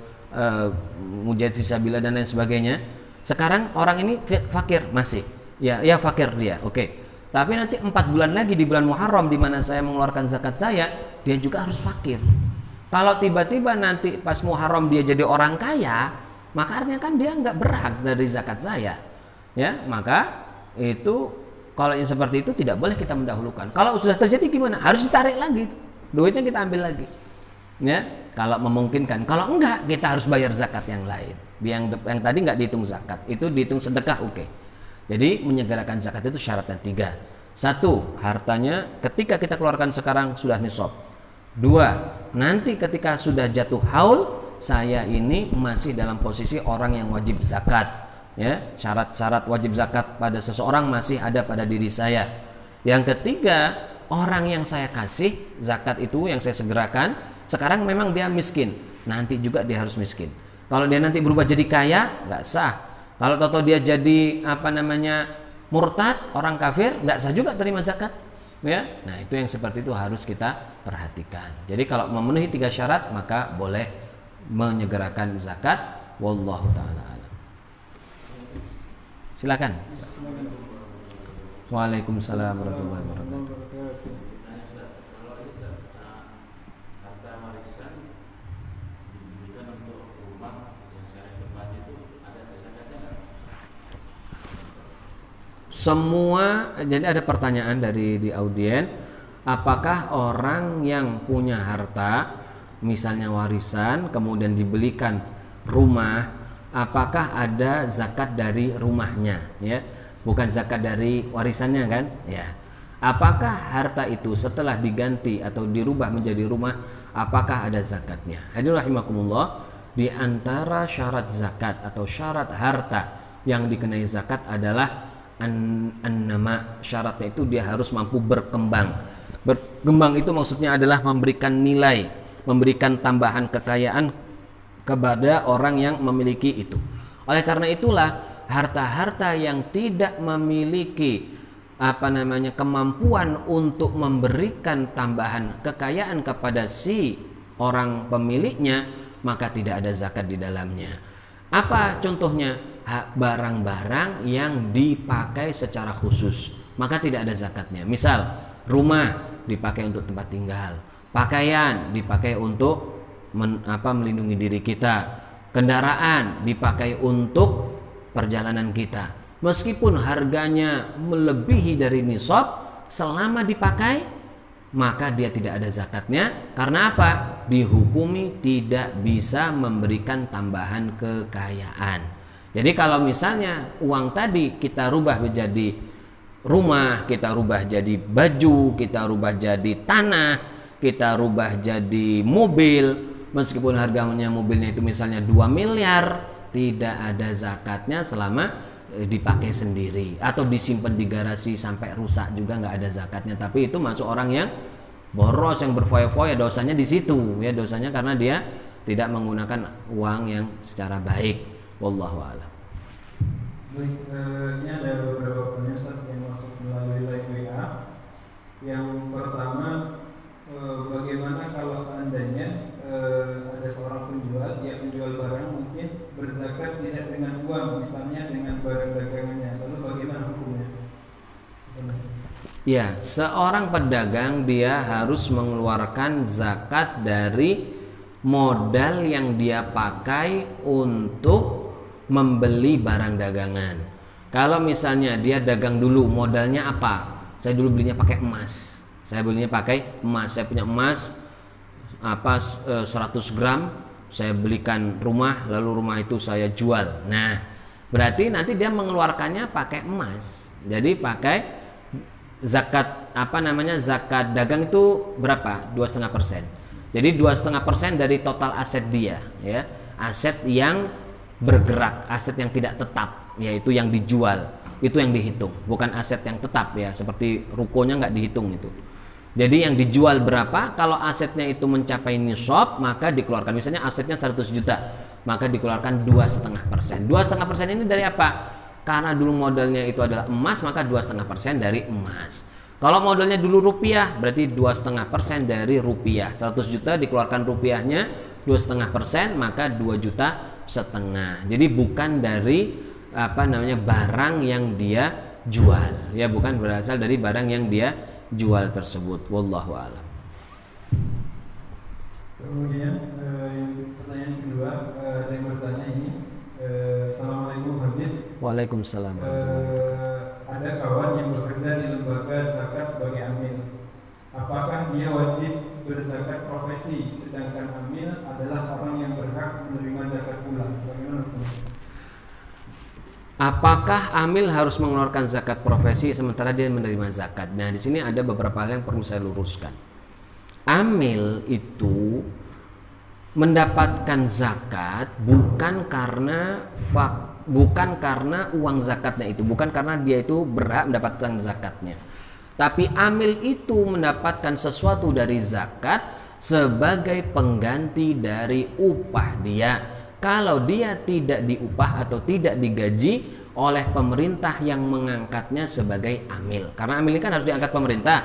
mujahid fisabilillah dan lain sebagainya. Sekarang orang ini fakir masih, ya fakir dia, oke. Tapi nanti 4 bulan lagi di bulan Muharram di mana saya mengeluarkan zakat saya, dia juga harus fakir. Kalau tiba-tiba nanti pas Muharram dia jadi orang kaya, maka artinya kan dia nggak berhak dari zakat saya, ya. Maka itu kalau yang seperti itu tidak boleh kita mendahulukan. Kalau sudah terjadi gimana? Harus ditarik lagi, duitnya kita ambil lagi, ya. Kalau memungkinkan. Kalau enggak, kita harus bayar zakat yang lain. Yang tadi nggak dihitung zakat, itu dihitung sedekah, oke. Jadi menyegerakan zakat itu syaratnya 3. 1, hartanya ketika kita keluarkan sekarang sudah nisab. 2, nanti ketika sudah jatuh haul, saya ini masih dalam posisi orang yang wajib zakat, ya. Syarat-syarat wajib zakat pada seseorang masih ada pada diri saya. Yang ketiga, orang yang saya kasih zakat itu, yang saya segerakan, sekarang memang dia miskin, nanti juga dia harus miskin. Kalau dia nanti berubah jadi kaya, nggak sah. Kalau tahu dia jadi murtad, orang kafir, nggak sah juga terima zakat, ya. Nah, itu yang seperti itu harus kita perhatikan. Jadi kalau memenuhi 3 syarat, maka boleh menyegerakan zakat. Wallahu ta'ala alam. Silakan. Waalaikumsalam warahmatullahi wabarakatuh. semua. Jadi ada pertanyaan dari di audien, apakah orang yang punya harta, misalnya warisan, kemudian dibelikan rumah, apakah ada zakat dari rumahnya, ya, bukan zakat dari warisannya kan, ya. Apakah harta itu setelah diganti atau dirubah menjadi rumah, apakah ada zakatnya? Hadirin rahimakumullah, di antara syarat zakat atau syarat harta yang dikenai zakat adalah an-nama. Syaratnya itu dia harus mampu berkembang. Berkembang itu maksudnya adalah memberikan nilai, memberikan tambahan kekayaan kepada orang yang memiliki itu. Oleh karena itulah harta-harta yang tidak memiliki kemampuan untuk memberikan tambahan kekayaan kepada si orang pemiliknya, maka tidak ada zakat di dalamnya. Apa contohnya? Barang-barang yang dipakai secara khusus, maka tidak ada zakatnya. Misal rumah dipakai untuk tempat tinggal, pakaian dipakai untuk melindungi diri kita, kendaraan dipakai untuk perjalanan kita. Meskipun harganya melebihi dari nisab, selama dipakai maka dia tidak ada zakatnya. Karena apa? Dihukumi tidak bisa memberikan tambahan kekayaan. Jadi kalau misalnya uang tadi kita rubah menjadi rumah, kita rubah jadi baju, kita rubah jadi tanah, kita rubah jadi mobil, meskipun harganya mobilnya itu misalnya 2 miliar, tidak ada zakatnya selama dipakai sendiri atau disimpan di garasi sampai rusak juga nggak ada zakatnya. Tapi itu masuk orang yang boros, yang berfoya-foya, dosanya di situ, ya, dosanya karena dia tidak menggunakan uang yang secara baik. Wallahu a'lam. Baik, ini ada beberapa pertanyaan yang masuk melalui live WA. Yang pertama, bagaimana kalau seandainya ada seorang penjual, dia menjual barang mungkin berzakat tidak dengan uang, misalnya dengan barang dagangannya, lalu bagaimana hukumnya? Ya, seorang pedagang dia harus mengeluarkan zakat dari modal yang dia pakai untuk membeli barang dagangan. Kalau misalnya dia dagang dulu, modalnya apa? Saya dulu belinya pakai emas. Saya belinya pakai emas. Saya punya emas 100 gram, saya belikan rumah, lalu rumah itu saya jual. Nah, berarti nanti dia mengeluarkannya pakai emas. Jadi pakai zakat zakat dagang itu berapa? 2,5%. Jadi 2,5% dari total aset dia, ya. Aset yang bergerak, aset yang tidak tetap, yaitu yang dijual, itu yang dihitung, bukan aset yang tetap, ya, seperti rukonya nggak dihitung itu. Jadi yang dijual berapa, kalau asetnya itu mencapai nisab, maka dikeluarkan. Misalnya asetnya 100 juta, maka dikeluarkan 2,5%. 2,5% ini dari apa? Karena dulu modalnya itu adalah emas, maka 2,5% dari emas. Kalau modalnya dulu rupiah, berarti 2,5% dari rupiah. 100 juta dikeluarkan rupiahnya 2,5%, maka 2,5 juta. Jadi bukan dari barang yang dia jual, ya, bukan berasal dari barang yang dia jual tersebut. Wallahu a'lam. Kemudian pertanyaan kedua, ada yang bertanya ini, Assalamualaikum Habib. Waalaikumsalam. Ada kawan yang bekerja di lembaga zakat sebagai amil. Apakah dia wajib berzakat profesi, sedangkan amil adalah orang yang berhak menerima zakat pula? Bagaimana? Apakah amil harus mengeluarkan zakat profesi sementara dia menerima zakat? Nah, di sini ada beberapa hal yang perlu saya luruskan. Amil itu mendapatkan zakat bukan karena uang zakatnya itu, bukan karena dia itu berhak mendapatkan zakatnya. Tapi amil itu mendapatkan sesuatu dari zakat sebagai pengganti dari upah dia. Kalau dia tidak diupah atau tidak digaji oleh pemerintah yang mengangkatnya sebagai amil, karena amil ini kan harus diangkat pemerintah,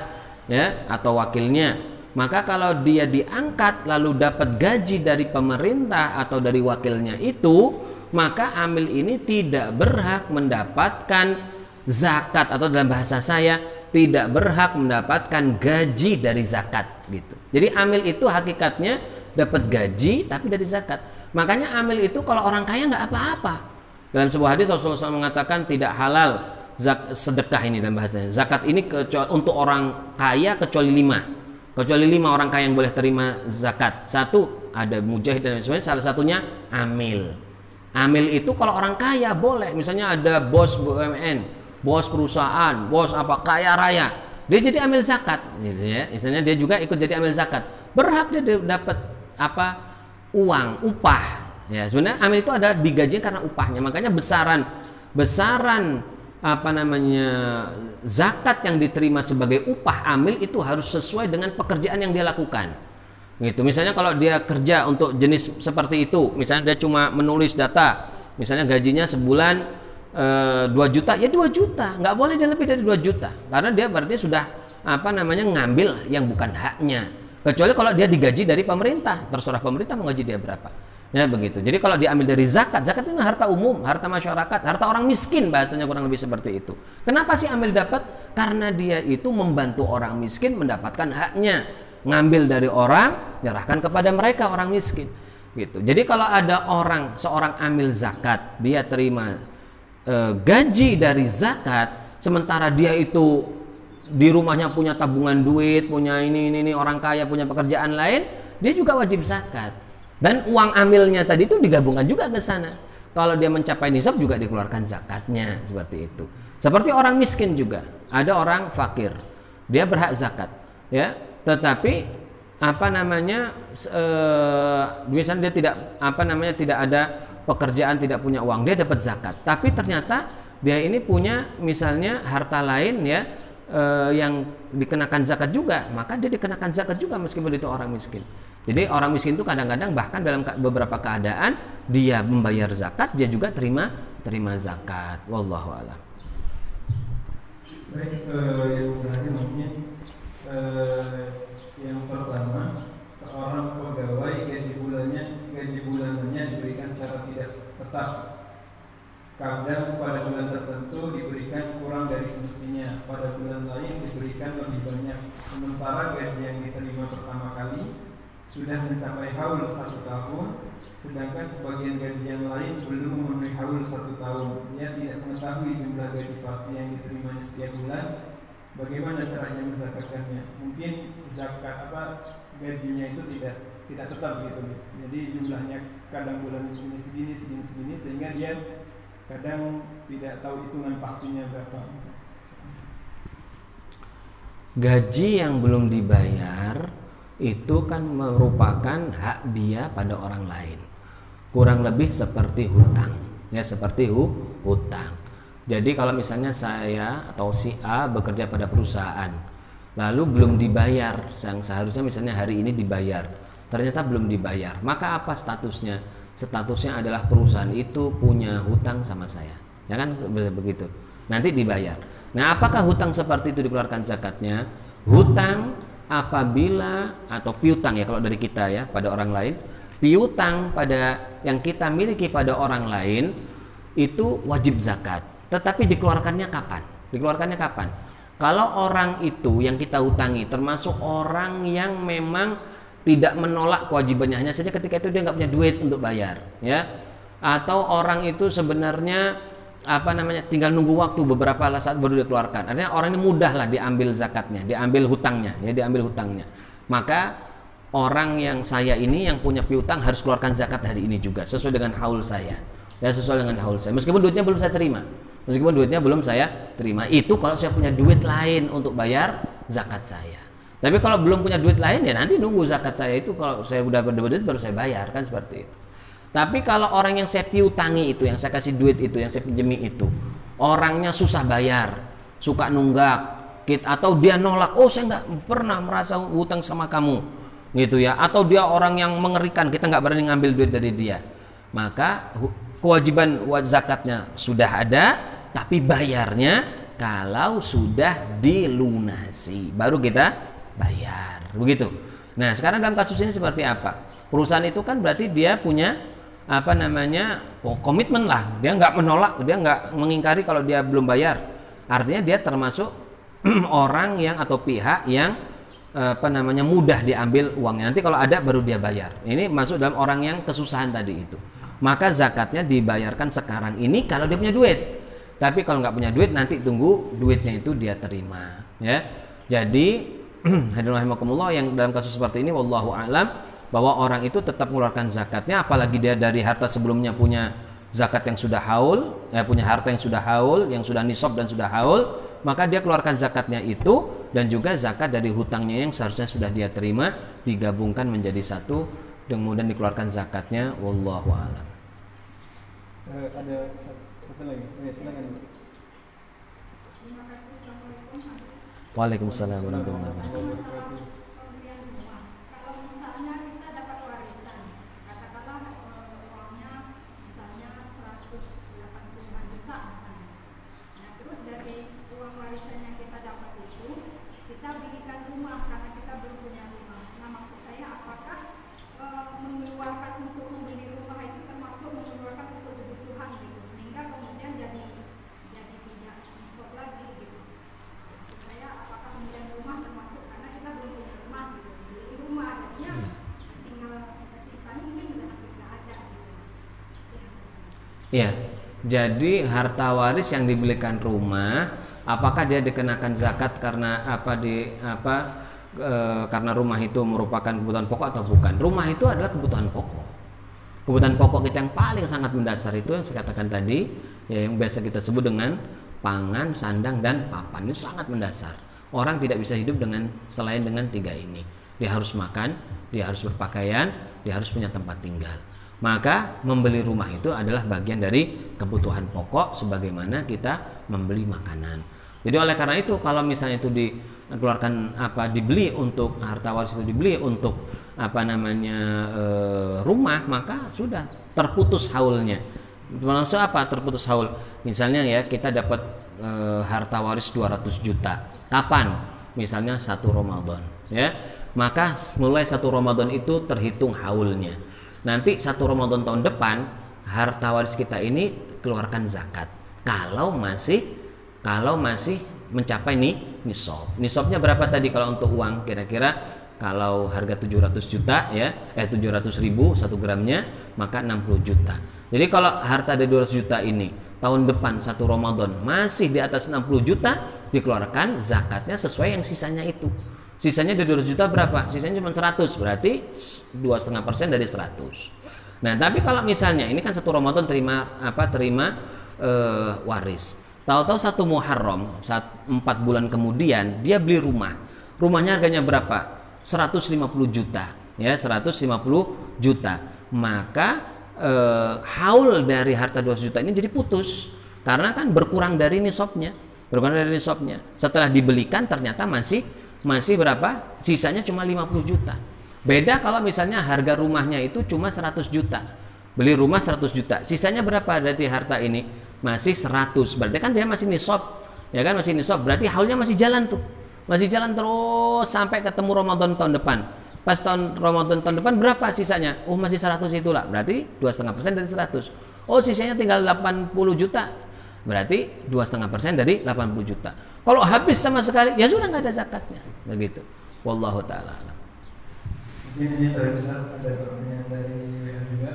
ya, atau wakilnya. Maka kalau dia diangkat lalu dapat gaji dari pemerintah atau dari wakilnya itu, maka amil ini tidak berhak mendapatkan zakat, atau dalam bahasa saya tidak berhak mendapatkan gaji dari zakat gitu. Jadi amil itu hakikatnya dapat gaji tapi dari zakat. Makanya amil itu kalau orang kaya nggak apa-apa. Dalam sebuah hadis Rasulullah SAW mengatakan tidak halal sedekah ini dalam bahasanya. Zakat ini untuk orang kaya kecuali 5. Kecuali 5 orang kaya yang boleh terima zakat. Satu, ada mujahid dan sebagainya, salah satunya amil. Amil itu kalau orang kaya boleh, misalnya ada bos BUMN, bos perusahaan, bos apa kaya raya, dia jadi amil zakat gitu ya. Istilahnya dia juga ikut jadi amil zakat. Berhak dia dapat apa? Uang, upah. Ya, sebenarnya amil itu ada digaji karena upahnya. Makanya besaran apa namanya zakat yang diterima sebagai upah amil itu harus sesuai dengan pekerjaan yang dia lakukan. Gitu. Misalnya kalau dia kerja untuk jenis seperti itu, misalnya dia cuma menulis data, misalnya gajinya sebulan 2 juta, ya 2 juta, nggak boleh dia lebih dari 2 juta, karena dia berarti sudah apa namanya ngambil yang bukan haknya. Kecuali kalau dia digaji dari pemerintah, terserah pemerintah mau gaji dia berapa. Ya begitu. Jadi kalau diambil dari zakat, zakat itu harta umum, harta masyarakat, harta orang miskin, bahasanya kurang lebih seperti itu. Kenapa sih amil dapat? Karena dia itu membantu orang miskin mendapatkan haknya. Ngambil dari orang, nyerahkan kepada mereka orang miskin. Gitu. Jadi kalau ada seorang amil zakat, dia terima gaji dari zakat, sementara dia itu di rumahnya punya tabungan duit, punya ini orang kaya, punya pekerjaan lain, dia juga wajib zakat. Dan uang amilnya tadi itu digabungkan juga ke sana. Kalau dia mencapai nisab juga dikeluarkan zakatnya, seperti itu. Seperti orang miskin juga. Ada orang fakir, dia berhak zakat, ya. Tetapi apa namanya misalnya dia tidak ada pekerjaan, tidak punya uang, dia dapat zakat. Tapi ternyata dia ini punya misalnya harta lain ya yang dikenakan zakat juga, maka dia dikenakan zakat juga meskipun itu orang miskin. Jadi orang miskin itu kadang-kadang bahkan dalam beberapa keadaan dia membayar zakat, dia juga terima zakat. Wallahu a'lam. Baik, yang terakhir mungkin yang pertama, seorang pegawai gaji bulanannya diberikan secara tidak tetap. Kadang pada bulan tertentu diberikan kurang dari semestinya, pada bulan lain diberikan lebih banyak. Sementara gaji yang diterima pertama kali sudah mencapai haul 1 tahun, sedangkan sebagian gaji yang lain belum memenuhi haul 1 tahun. Dia tidak mengetahui jumlah gaji pasti yang diterimanya setiap bulan. Bagaimana caranya menzakatkannya? Mungkin zakat gajinya itu tidak tetap gitu. Jadi jumlahnya kadang bulan ini segini sehingga dia kadang tidak tahu hitungan pastinya berapa. Gaji yang belum dibayar itu kan merupakan hak dia pada orang lain. Kurang lebih seperti hutang. Ya, seperti hutang. Jadi kalau misalnya saya atau si A bekerja pada perusahaan, lalu belum dibayar, yang seharusnya misalnya hari ini dibayar, ternyata belum dibayar, maka apa statusnya? Statusnya adalah perusahaan itu punya hutang sama saya, ya kan begitu. Nanti dibayar. Nah, apakah hutang seperti itu dikeluarkan zakatnya? Hutang apabila atau piutang ya kalau dari kita ya pada orang lain, piutang pada yang kita miliki pada orang lain itu wajib zakat. Tetapi dikeluarkannya kapan? Dikeluarkannya kapan? Kalau orang itu yang kita hutangi termasuk orang yang memang tidak menolak kewajibannya, hanya saja ketika itu dia nggak punya duit untuk bayar, ya. Atau orang itu sebenarnya tinggal nunggu waktu beberapa saat baru dikeluarkan. Artinya orang ini mudah lah diambil zakatnya, diambil hutangnya. Maka orang yang saya ini yang punya piutang harus keluarkan zakat hari ini juga sesuai dengan haul saya. Ya, sesuai dengan haul saya. Meskipun duitnya belum saya terima. Itu kalau saya punya duit lain untuk bayar zakat saya. Tapi kalau belum punya duit lain ya nanti nunggu zakat saya itu kalau saya udah berduit baru saya bayar, kan seperti itu. Tapi kalau orang yang saya piutangi itu, yang saya kasih duit itu, yang saya pinjemi itu, orangnya susah bayar, suka nunggak, atau dia nolak, oh saya nggak pernah merasa hutang sama kamu, gitu ya. Atau dia orang yang mengerikan, kita nggak berani ngambil duit dari dia, maka kewajiban zakatnya sudah ada, tapi bayarnya kalau sudah dilunasi, baru kita bayar, begitu. Nah sekarang dalam kasus ini seperti apa? Perusahaan itu kan berarti dia punya komitmen lah, dia nggak menolak, dia nggak mengingkari kalau dia belum bayar. Artinya dia termasuk orang yang atau pihak yang mudah diambil uangnya. Nanti kalau ada baru dia bayar. Ini masuk dalam orang yang kesusahan tadi itu. Maka zakatnya dibayarkan sekarang ini kalau dia punya duit. Tapi kalau nggak punya duit, nanti tunggu duitnya itu dia terima, ya. Jadi hadirin rahimakumullah, yang dalam kasus seperti ini wallahu a'lam, bahwa orang itu tetap mengeluarkan zakatnya, apalagi dia dari harta sebelumnya punya zakat yang sudah haul, punya harta yang sudah haul, yang sudah nisab dan sudah haul, maka dia keluarkan zakatnya itu, dan juga zakat dari hutangnya yang seharusnya sudah dia terima digabungkan menjadi satu, dan kemudian dikeluarkan zakatnya. Wallahu a'lam. Ada satu lagi, silakan. Terima kasih. Assalamualaikum. Waalaikumsalam warahmatullahi wabarakatuh. Pembelian rumah. Kalau misalnya kita dapat warisan, katakanlah uangnya misalnya 180-an juta misalnya. Nah, terus dari uang warisan yang kita dapat itu, kita belikan rumah karena kita belum punya rumah. Nah, maksud saya apakah mengeluarkan untuk membeli rumah itu termasuk mengeluarkan untuk kebutuhan gitu, sehingga kemudian jadi tidak nisab lagi gitu. Maksud saya apakah pembelian rumah termasuk, karena kita belum punya rumah gitu, beli rumah jadinya tinggal sisanya mungkin udah hampir nggak ada gitu. Iya. Jadi harta waris yang dibelikan rumah, apakah dia dikenakan zakat karena karena rumah itu merupakan kebutuhan pokok atau bukan? Rumah itu adalah kebutuhan pokok. Kebutuhan pokok kita yang paling sangat mendasar itu yang saya katakan tadi, ya, yang biasa kita sebut dengan pangan, sandang, dan papan. Itu sangat mendasar. Orang tidak bisa hidup selain dengan 3 ini. Dia harus makan, dia harus berpakaian, dia harus punya tempat tinggal. Maka membeli rumah itu adalah bagian dari kebutuhan pokok, sebagaimana kita membeli makanan. Jadi oleh karena itu, kalau misalnya itu dikeluarkan dibeli untuk harta waris, itu dibeli untuk rumah, maka sudah terputus haulnya. Maksudnya apa terputus haul? Misalnya ya, kita dapat harta waris 200 juta. Kapan? Misalnya 1 Ramadan, ya. Maka mulai 1 Ramadan itu terhitung haulnya. Nanti 1 Ramadan tahun depan harta waris kita ini keluarkan zakat. Kalau masih mencapai nisab. Nisabnya berapa tadi kalau untuk uang? Kira-kira kalau harga 700 juta ya, 700 ribu 1 gramnya, maka 60 juta. Jadi kalau harta ada 200 juta ini tahun depan 1 Ramadan masih di atas 60 juta, dikeluarkan zakatnya sesuai yang sisanya itu. Sisanya dari 200 juta berapa? Sisanya cuma 100, berarti 2,5% dari 100. Nah, tapi kalau misalnya ini kan 1 Ramadan terima waris. Tahu-tahu 1 Muharram, 4 bulan kemudian dia beli rumah. Rumahnya harganya berapa? 150 juta, ya, 150 juta. Maka haul dari harta 200 juta ini jadi putus karena kan berkurang dari nisabnya. Setelah dibelikan ternyata masih berapa? Sisanya cuma 50 juta. Beda kalau misalnya harga rumahnya itu cuma 100 juta. Beli rumah 100 juta. Sisanya berapa dari harta ini? Masih 100. Berarti kan dia masih nisab. Ya kan, masih nisab. Berarti haulnya masih jalan tuh. Masih jalan terus sampai ketemu Ramadan tahun depan. Pas Ramadan tahun depan berapa sisanya? Oh, masih 100 itulah. Berarti 2,5% dari 100. Oh, sisanya tinggal 80 juta. Berarti 2,5% dari 80 juta. Kalau habis sama sekali, ya sudah nggak ada zakatnya. Begitu. Wallahu ta'ala alam. Mungkin ini ada pertanyaan dari juga.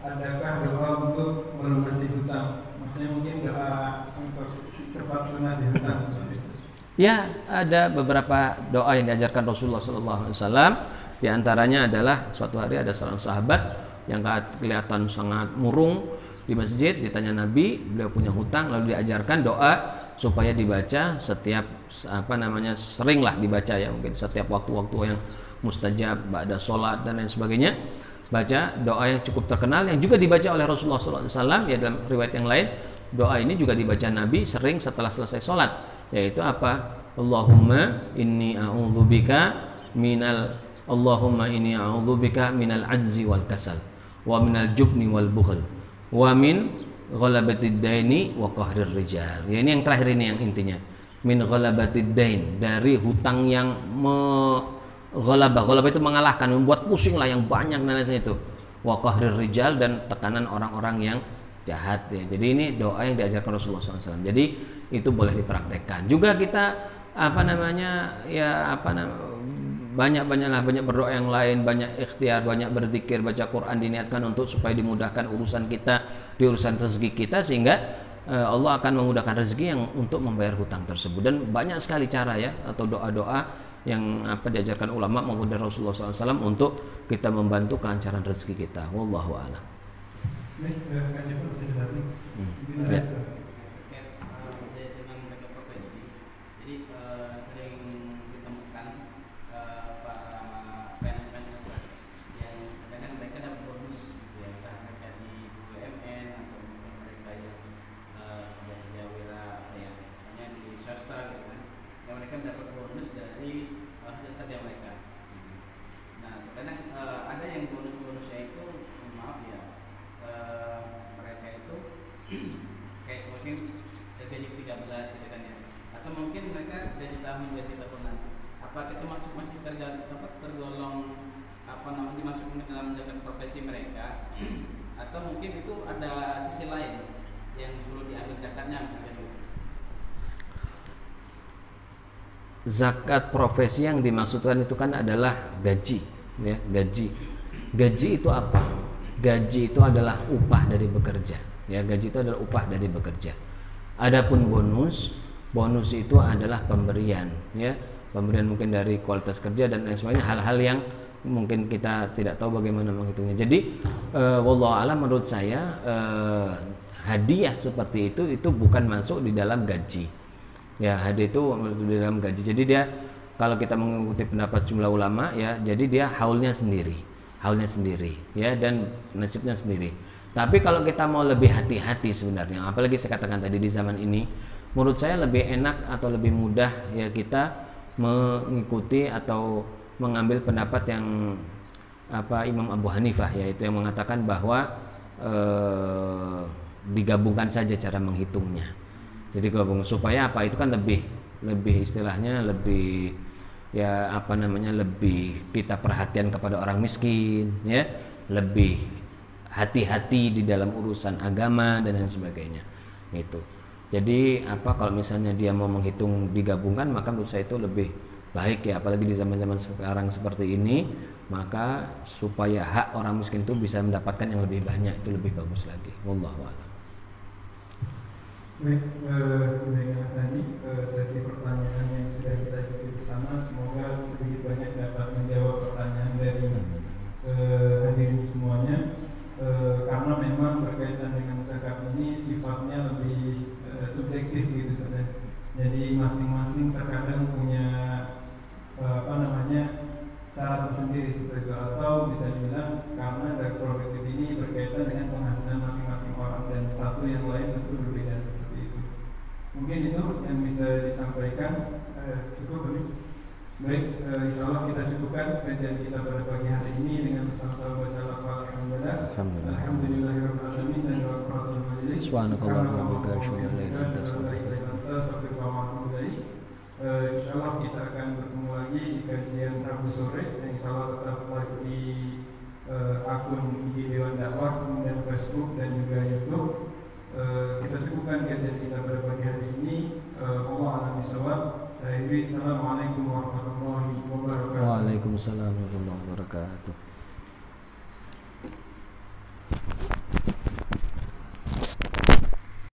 Adakah doa untuk melunasi hutang? Maksudnya mungkin doa untuk cepat lunasi hutang seperti itu. Ya, ada beberapa doa yang diajarkan Rasulullah SAW. Di antaranya adalah suatu hari ada seorang sahabat yang kelihatan sangat murung di masjid, ditanya Nabi, beliau punya hutang, lalu diajarkan doa supaya dibaca setiap seringlah dibaca ya, mungkin setiap waktu-waktu yang mustajab, ba'da sholat dan lain sebagainya. Baca doa yang cukup terkenal yang juga dibaca oleh Rasulullah SAW, ya, dalam riwayat yang lain doa ini juga dibaca Nabi sering setelah selesai sholat, yaitu apa? Allahumma inni a'udzubika minal ajzi wal kasal wa minal jubni wal bukhl wa min ghalabatid daini wa qahrir rijal. Ya, ini yang terakhir, ini yang intinya. Min ghalabatid dain, dari hutang yang ghalabah itu mengalahkan, membuat pusing lah yang banyak dan lain itu. Wa qahrir rijal, dan tekanan orang-orang yang jahat ya. Jadi ini doa yang diajarkan Rasulullah SAW. Jadi itu boleh dipraktekkan. Juga kita banyak berdoa yang lain, banyak ikhtiar, banyak berzikir, baca Quran, diniatkan untuk supaya dimudahkan urusan kita, di urusan rezeki kita, sehingga Allah akan memudahkan rezeki yang untuk membayar hutang tersebut. Dan banyak sekali cara ya atau doa-doa yang diajarkan ulama maupun dari Rasulullah SAW untuk kita membantu kelancaran rezeki kita. Wallahu a'lam. Ya. Saya dengan mereka profesi, jadi sering ditemukan para PNS yang kadang mereka dapat bonus, gitu ya, entah mereka di BUMN atau mungkin mereka yang kerja wira misalnya di swasta, gitu kan, yang mereka dapat bonus dari hasil kerja mereka. Nah, kadang ada yang bonusnya itu, maaf ya, mereka itu kayak mungkin gaji 13 gitu kan ya, atau mungkin mereka gaji tahunan. Apakah itu masih tergolong dimasukkan ke dalam jaket profesi mereka, atau mungkin itu ada sisi lain yang perlu diambil zakatnya misalnya gitu. Zakat profesi yang dimaksudkan itu kan adalah gaji, ya, gaji itu apa? Gaji itu adalah upah dari bekerja, ya, gaji itu adalah upah dari bekerja. Adapun bonus itu adalah pemberian, ya, pemberian mungkin dari kualitas kerja dan lain sebagainya, hal-hal yang mungkin kita tidak tahu bagaimana menghitungnya. Jadi wallahu a'lam, menurut saya hadiah seperti itu bukan masuk di dalam gaji. Ya, hadiah itu di dalam gaji. Jadi dia, kalau kita mengikuti pendapat jumlah ulama, ya, jadi dia haulnya sendiri, ya, dan nasibnya sendiri. Tapi kalau kita mau lebih hati-hati sebenarnya, apalagi saya katakan tadi di zaman ini, menurut saya lebih enak atau lebih mudah ya kita mengikuti atau mengambil pendapat yang Imam Abu Hanifah, yaitu yang mengatakan bahwa digabungkan saja cara menghitungnya. Jadi gabung supaya itu kan lebih istilahnya lebih ya lebih kita perhatian kepada orang miskin, ya, lebih hati-hati di dalam urusan agama dan lain sebagainya. Itu. Jadi kalau misalnya dia mau menghitung digabungkan, maka menurut saya itu lebih baik ya, apalagi di zaman-zaman sekarang seperti ini, maka supaya hak orang miskin itu bisa mendapatkan yang lebih banyak, itu lebih bagus lagi. Wallahu a'lam. Baik, tadi sesi pertanyaan yang sudah kita ikuti bersama, semoga sedikit banyak dapat menjawab pertanyaan dari hadirin semuanya. Karena memang berkaitan dengan zakat ini sifatnya lebih subjektif gitu saja. Jadi masing-masing terkadang punya cara tersendiri seperti itu, atau bisa dibilang karena zakat progresif ini berkaitan dengan penghasilan masing-masing orang dan satu yang lain tentu berbeda. Mungkin itu yang bisa disampaikan. Cukup ini. Baik, insyaallah kita cukupkan kajian kita pada pagi hari ini dengan bersama-sama baca lafaz alhamdulillahirabbil alamin dan doa qiraatul majelis. Subhanakallahumma wa bihamdika insyaallah kita akan bertemu lagi di kajian Rabu sore, yang insyaallah tetap live di akun IG Dewan Dakwah, kemudian Facebook dan juga YouTube. Kita cukupkan kajian kita pada pagi hari ini. Allah a'lam bishawab. Assalamualaikum warahmatullahi wabarakatuh. Waalaikumsalam warahmatullahi wabarakatuh.